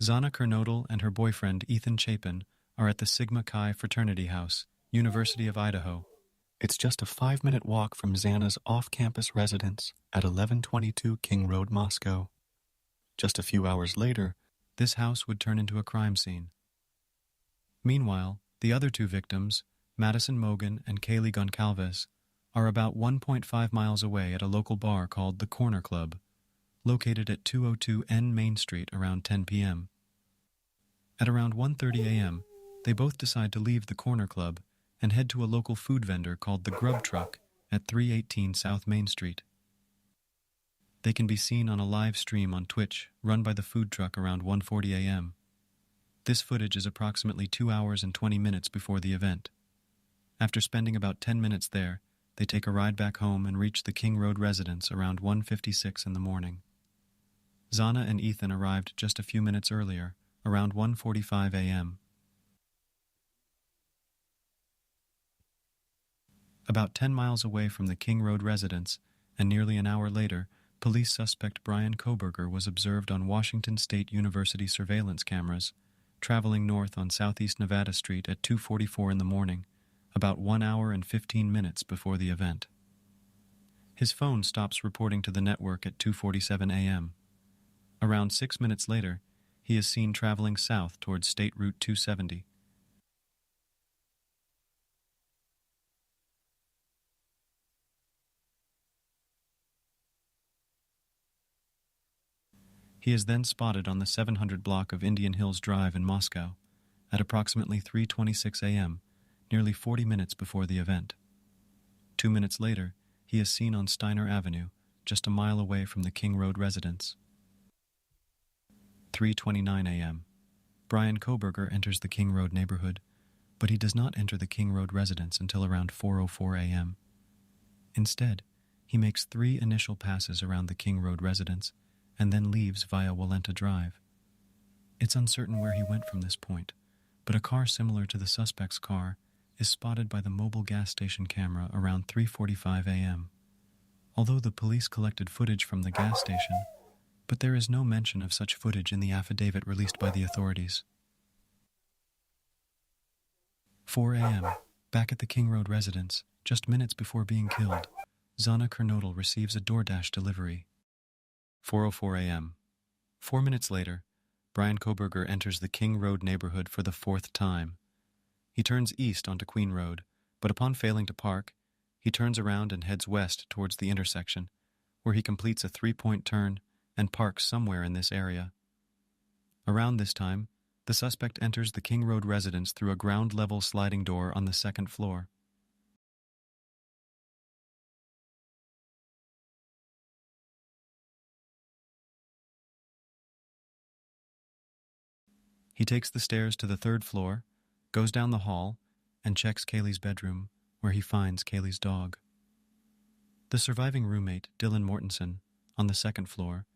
Zana Kernodle and her boyfriend Ethan Chapin are at the Sigma Chi fraternity house, University of Idaho. It's just a 5-minute walk from Xana's off-campus residence at 1122 King Road, Moscow. Just a few hours later, this house would turn into a crime scene. Meanwhile, the other two victims, Madison Mogan and Kaylee Goncalves, are about 1.5 miles away at a local bar called the Corner Club, located at 202 N Main Street around 10 p.m. At around 1:30 a.m., they both decide to leave the Corner Club and head to a local food vendor called the Grub Truck at 318 South Main Street. They can be seen on a live stream on Twitch run by the food truck around 1:40 a.m. This footage is approximately 2 hours and 20 minutes before the event. After spending about 10 minutes there, they take a ride back home and reach the King Road residence around 1:56 in the morning. Zana and Ethan arrived just a few minutes earlier, around 1:45 a.m. About 10 miles away from the King Road residence, and nearly an hour later, police suspect Brian Koberger was observed on Washington State University surveillance cameras, traveling north on Southeast Nevada Street at 2:44 in the morning, about 1 hour and 15 minutes before the event. His phone stops reporting to the network at 2:47 a.m. Around 6 minutes later, he is seen traveling south towards State Route 270. He is then spotted on the 700 block of Indian Hills Drive in Moscow at approximately 3:26 a.m., nearly 40 minutes before the event. 2 minutes later, he is seen on Steiner Avenue, just a mile away from the King Road residence. 3:29 a.m. Brian Koberger enters the King Road neighborhood, but he does not enter the King Road residence until around 4:04 a.m. Instead, he makes 3 initial passes around the King Road residence and then leaves via Walenta Drive. It's uncertain where he went from this point, but a car similar to the suspect's car is spotted by the mobile gas station camera around 3:45 a.m. Although the police collected footage from the gas station, but there is no mention of such footage in the affidavit released by the authorities. 4 a.m., back at the King Road residence, just minutes before being killed, Zana Kernodle receives a DoorDash delivery. 4:04 a.m. 4 minutes later, Brian Koberger enters the King Road neighborhood for the 4th time. He turns east onto Queen Road, but upon failing to park, he turns around and heads west towards the intersection, where he completes a 3-point turn and parks somewhere in this area. Around this time, the suspect enters the King Road residence through a ground-level sliding door on the 2nd floor. He takes the stairs to the 3rd floor, goes down the hall, and checks Kaylee's bedroom, where he finds Kaylee's dog. The surviving roommate, Dylan Mortensen, on the 2nd floor,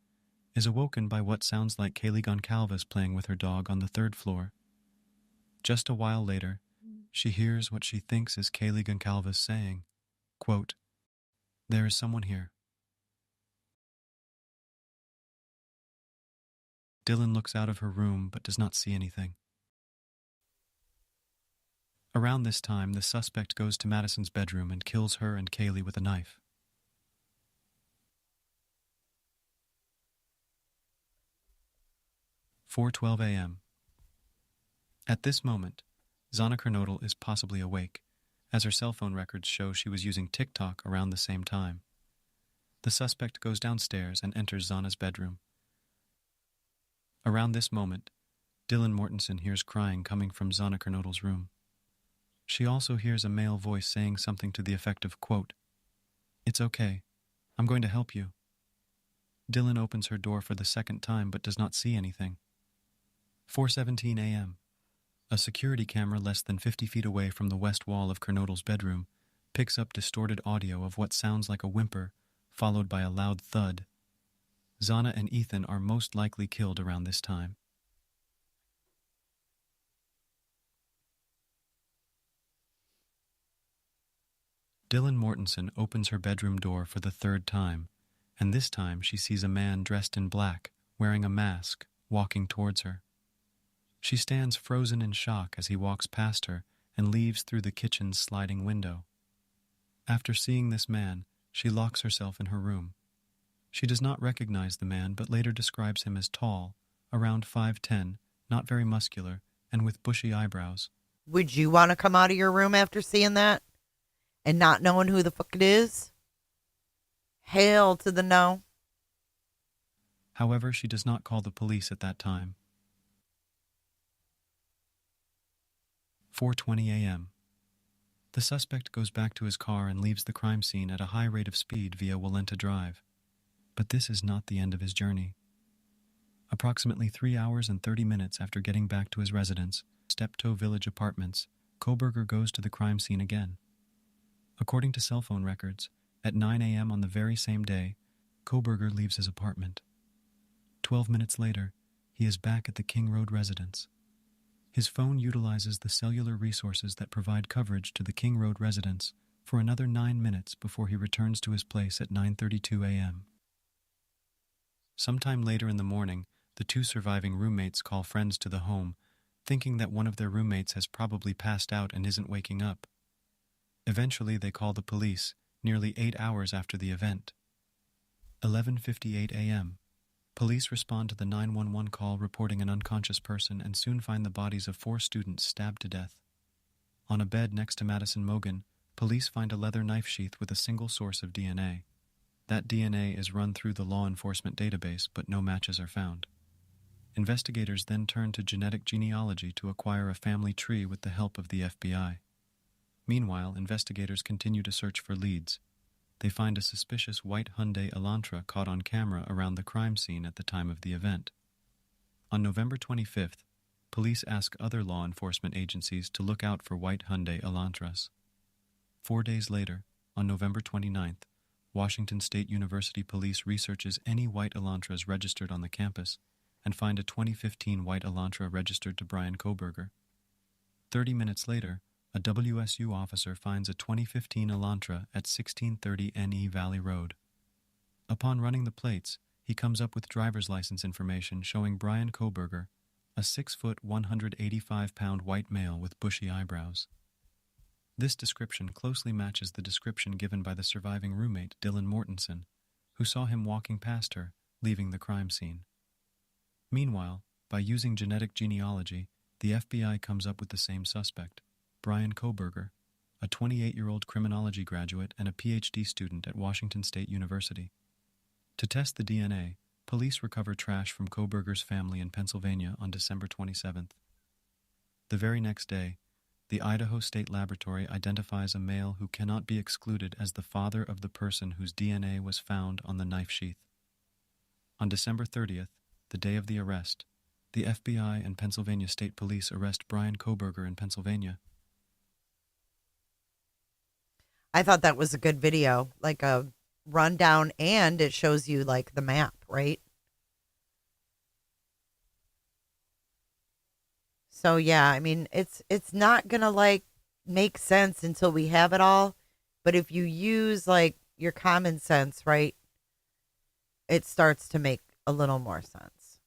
is awoken by what sounds like Kaylee Goncalves playing with her dog on the 3rd floor. Just a while later, she hears what she thinks is Kaylee Goncalves saying, quote, "There is someone here." Dylan looks out of her room but does not see anything. Around this time, the suspect goes to Madison's bedroom and kills her and Kaylee with a knife. 4:12 a.m. At this moment, Zana Kernodle is possibly awake, as her cell phone records show she was using TikTok around the same time. The suspect goes downstairs and enters Zana's bedroom. Around this moment, Dylan Mortensen hears crying coming from Zana Kernodle's room. She also hears a male voice saying something to the effect of, quote, "It's okay. I'm going to help you." Dylan opens her door for the second time but does not see anything. 4:17 a.m. A security camera less than 50 feet away from the west wall of Kernodle's bedroom picks up distorted audio of what sounds like a whimper, followed by a loud thud. Zana and Ethan are most likely killed around this time. Dylan Mortensen opens her bedroom door for the third time, and this time she sees a man dressed in black, wearing a mask, walking towards her. She stands frozen in shock as he walks past her and leaves through the kitchen's sliding window. After seeing this man, she locks herself in her room. She does not recognize the man, but later describes him as tall, around 5'10", not very muscular, and with bushy eyebrows. Would you want to come out of your room after seeing that and not knowing who the fuck it is? Hail to the no. However, she does not call the police at that time. 4:20 a.m. The suspect goes back to his car and leaves the crime scene at a high rate of speed via Walenta Drive. But this is not the end of his journey. Approximately 3 hours and 30 minutes after getting back to his residence, Steptoe Village Apartments, Kohberger goes to the crime scene again. According to cell phone records, at 9 a.m. on the very same day, Kohberger leaves his apartment. 12 minutes later, he is back at the King Road residence. His phone utilizes the cellular resources that provide coverage to the King Road residence for another 9 minutes before he returns to his place at 9:32 a.m. Sometime later in the morning, the two surviving roommates call friends to the home, thinking that one of their roommates has probably passed out and isn't waking up. Eventually, they call the police, nearly 8 hours after the event. 11:58 a.m. Police respond to the 911 call reporting an unconscious person and soon find the bodies of 4 students stabbed to death. On a bed next to Madison Mogan, police find a leather knife sheath with a single source of DNA. That DNA is run through the law enforcement database, but no matches are found. Investigators then turn to genetic genealogy to acquire a family tree with the help of the FBI. Meanwhile, investigators continue to search for leads. They find a suspicious white Hyundai Elantra caught on camera around the crime scene at the time of the event. On November 25th, police ask other law enforcement agencies to look out for white Hyundai Elantras. 4 days later, on November 29th, Washington State University Police researches any white Elantras registered on the campus and find a 2015 white Elantra registered to Brian Kohberger. 30 minutes later, a WSU officer finds a 2015 Elantra at 1630 NE Valley Road. Upon running the plates, he comes up with driver's license information showing Brian Kohberger, a 6-foot, 185-pound white male with bushy eyebrows. This description closely matches the description given by the surviving roommate, Dylan Mortensen, who saw him walking past her, leaving the crime scene. Meanwhile, by using genetic genealogy, the FBI comes up with the same suspect, Brian Kohberger, a 28-year-old criminology graduate and a PhD student at Washington State University. To test the DNA, police recover trash from Kohberger's family in Pennsylvania on December 27th. The very next day, the Idaho State Laboratory identifies a male who cannot be excluded as the father of the person whose DNA was found on the knife sheath. On December 30th, the day of the arrest, the FBI and Pennsylvania State Police arrest Brian Kohberger in Pennsylvania. I thought that was a good video, like a rundown, and it shows you like the map, right? So yeah, I mean, it's not gonna like make sense until we have it all, but if you use like your common sense, right, it starts to make a little more sense.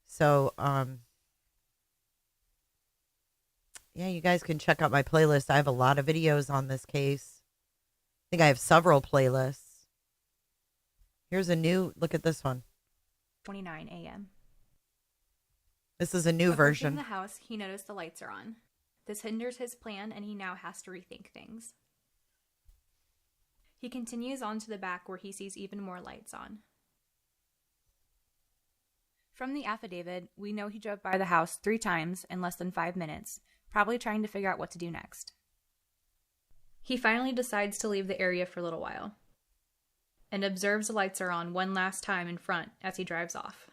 So yeah, you guys can check out my playlist. I have a lot of videos on this case. I think I have several playlists. Here's a new, look at this one. 29 a.m. This is a new Approaching version. the house, he noticed the lights are on. This hinders his plan, and he now has to rethink things. He continues on to the back where he sees even more lights on. From the affidavit, we know he drove by the house 3 times in less than 5 minutes, probably trying to figure out what to do next. He finally decides to leave the area for a little while, and observes the lights are on one last time in front as he drives off.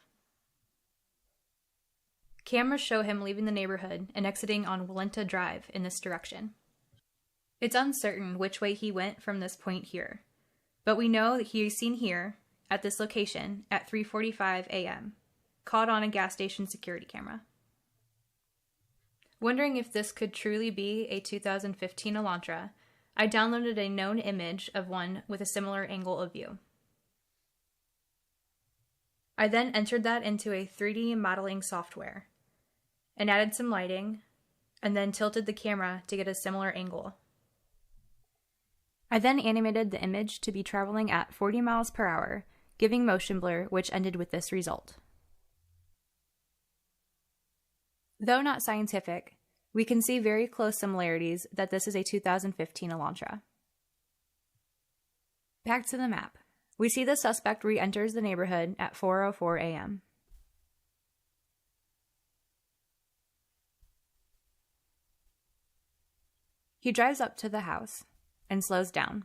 Cameras show him leaving the neighborhood and exiting on Walenta Drive in this direction. It's uncertain which way he went from this point here, but we know that he is seen here, at this location, at 3:45 a.m., caught on a gas station security camera. Wondering if this could truly be a 2015 Elantra, I downloaded a known image of one with a similar angle of view. I then entered that into a 3D modeling software and added some lighting, and then tilted the camera to get a similar angle. I then animated the image to be traveling at 40 miles per hour, giving motion blur, which ended with this result. Though not scientific, we can see very close similarities that this is a 2015 Elantra. Back to the map. We see the suspect re-enters the neighborhood at 4:04 a.m. He drives up to the house and slows down.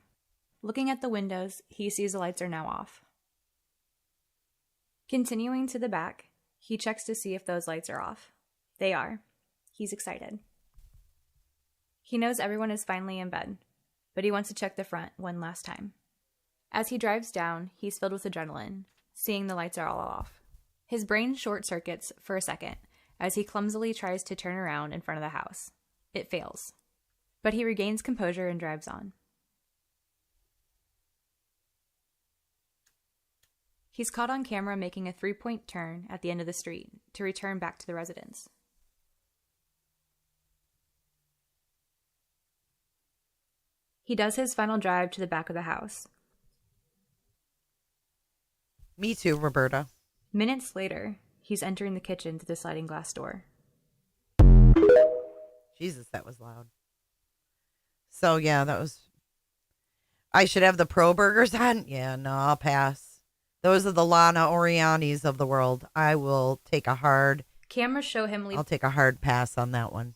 Looking at the windows, he sees the lights are now off. Continuing to the back, he checks to see if those lights are off. They are. He's excited. He knows everyone is finally in bed, but he wants to check the front one last time. As he drives down, he's filled with adrenaline, seeing the lights are all off. His brain short circuits for a second as he clumsily tries to turn around in front of the house. It fails, but he regains composure and drives on. He's caught on camera making a 3-point turn at the end of the street to return back to the residence. He does his final drive to the back of the house. Me too, Roberta. Minutes later, he's entering the kitchen through the sliding glass door. Jesus, that was loud. So, yeah, that was... I should have the pro burgers on? Yeah, no, I'll pass. Those are the Lana Orianis of the world. I will take a hard... Cameras show him I'll take a hard pass on that one.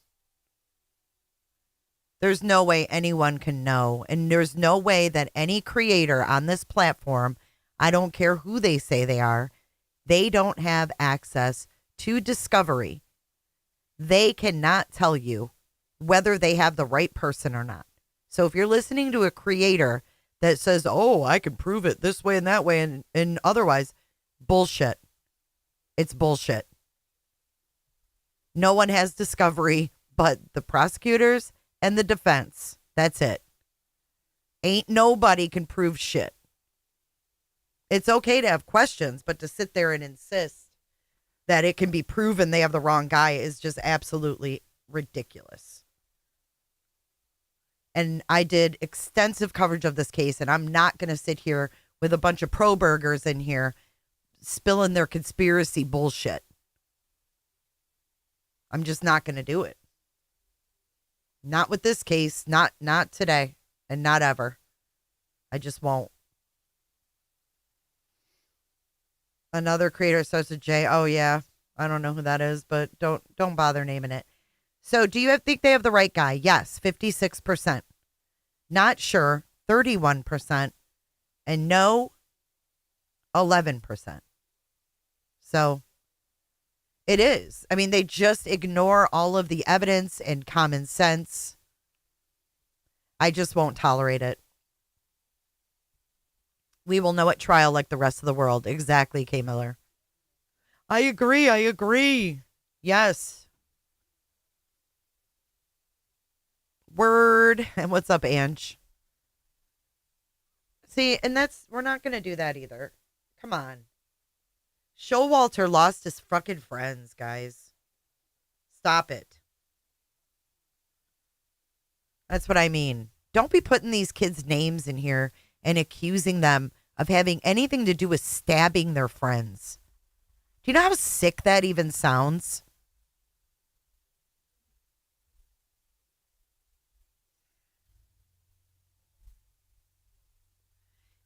There's no way anyone can know. And there's no way that any creator on this platform, I don't care who they say they are, they don't have access to discovery. They cannot tell you whether they have the right person or not. So if you're listening to a creator that says, oh, I can prove it this way and that way and otherwise, bullshit. It's bullshit. No one has discovery but the prosecutors and the defense. That's it. Ain't nobody can prove shit. It's okay to have questions, but to sit there and insist that it can be proven they have the wrong guy is just absolutely ridiculous. And I did extensive coverage of this case, and I'm not going to sit here with a bunch of pro burgers in here spilling their conspiracy bullshit. I'm just not going to do it. Not with this case, not today, and not ever. I just won't. Another creator starts with J. Oh yeah, I don't know who that is, but don't bother naming it. So, do you think they have the right guy? Yes, 56%. Not sure, 31%, and no, 11%. So, it is. I mean, they just ignore all of the evidence and common sense. I just won't tolerate it. We will know at trial like the rest of the world. Exactly, K. Miller. I agree. Yes. Word. And what's up, Ange? See, and we're not going to do that either. Come on. Showalter lost his fucking friends, guys. Stop it. That's what I mean. Don't be putting these kids' names in here and accusing them of having anything to do with stabbing their friends. Do you know how sick that even sounds?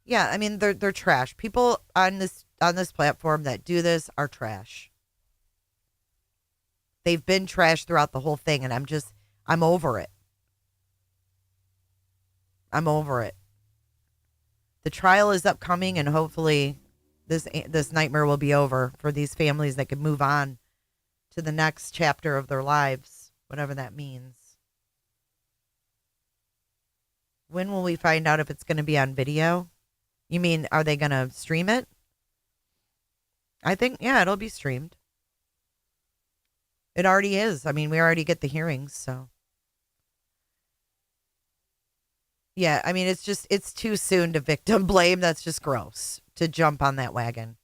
Yeah, I mean they're trash. People on this platform that do this are trash. They've been trash throughout the whole thing, and I'm over it. I'm over it. The trial is upcoming, and hopefully this nightmare will be over for these families that can move on to the next chapter of their lives, whatever that means. When will we find out if it's going to be on video? You mean, are they going to stream it? I think, yeah, it'll be streamed. It already is. I mean, we already get the hearings, so. Yeah, I mean, it's too soon to victim blame. That's just gross to jump on that wagon.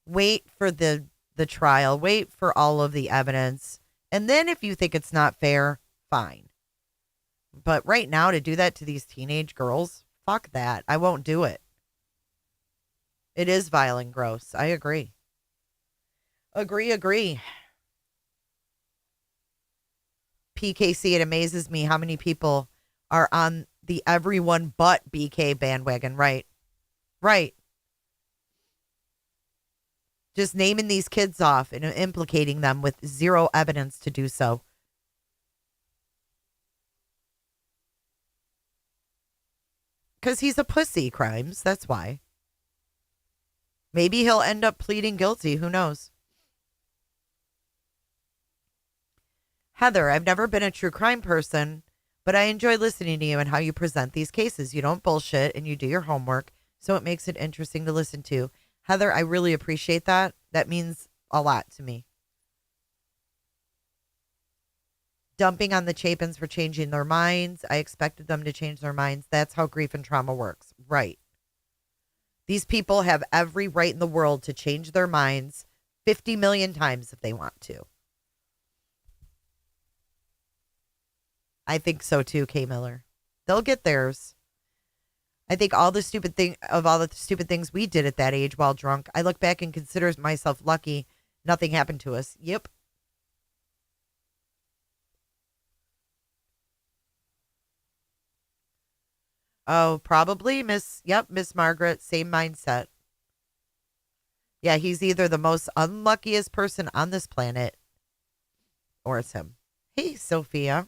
Wait for the trial. Wait for all of the evidence. And then if you think it's not fair, fine. But right now, to do that to these teenage girls, fuck that. I won't do it. It is vile and gross. I agree. Agree. PKC, it amazes me how many people are on the everyone but BK bandwagon. Right. Just naming these kids off and implicating them with zero evidence to do so. Because he's a pussy, Crimes. That's why. Maybe he'll end up pleading guilty. Who knows? Heather, I've never been a true crime person, but I enjoy listening to you and how you present these cases. You don't bullshit and you do your homework, so it makes it interesting to listen to. Heather, I really appreciate that. That means a lot to me. Dumping on the Chapins for changing their minds. I expected them to change their minds. That's how grief and trauma works. Right. These people have every right in the world to change their minds 50 million times if they want to. I think so too, Kay Miller. They'll get theirs. I think all the stupid things we did at that age while drunk, I look back and consider myself lucky nothing happened to us. Yep. Oh, probably Miss Margaret, same mindset. Yeah, he's either the most unluckiest person on this planet or it's him. Hey, Sophia.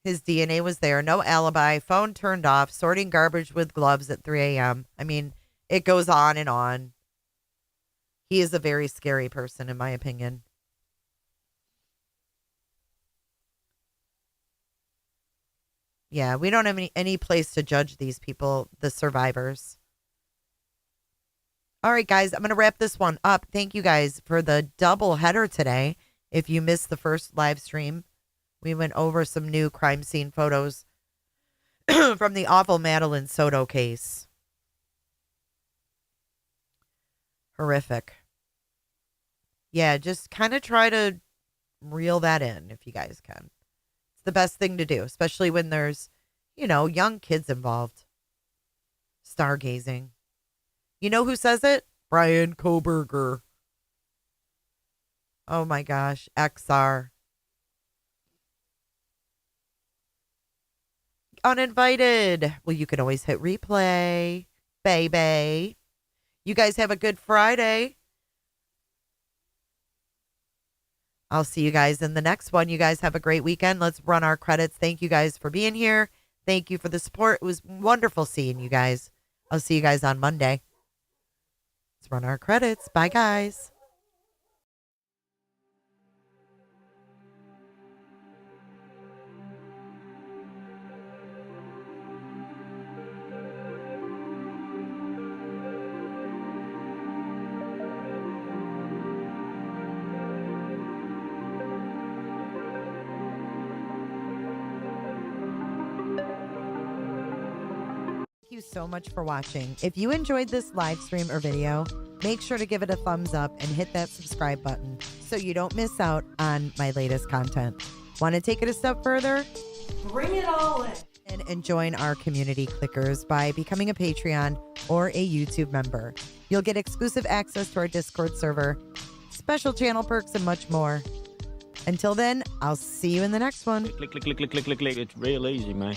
His DNA was there. No alibi. Phone turned off. Sorting garbage with gloves at 3 a.m. I mean, it goes on and on. He is a very scary person, in my opinion. Yeah, we don't have any place to judge these people, the survivors. All right, guys, I'm going to wrap this one up. Thank you guys for the double header today. If you missed the first live stream, we went over some new crime scene photos from the awful Madeline Soto case. Horrific. Yeah, just kind of try to reel that in if you guys can. It's the best thing to do, especially when there's, young kids involved. Stargazing. You know who says it? Brian Koberger. Oh my gosh, XR. Uninvited. Well, you can always hit replay, baby. You guys have a good Friday. I'll see you guys in the next one. You guys have a great weekend. Let's run our credits. Thank you guys for being here. Thank you for the support. It was wonderful seeing you guys. I'll see you guys on Monday. Let's run our credits. Bye, guys. Thank you so much for watching. If you enjoyed this live stream or video, make sure to give it a thumbs up and hit that subscribe button so you don't miss out on my latest content. Want to take it a step further? Bring it all in. And join our community clickers by becoming a Patreon or a YouTube member. You'll get exclusive access to our Discord server, special channel perks, and much more. Until then, I'll see you in the next one. Click. It's real easy, man.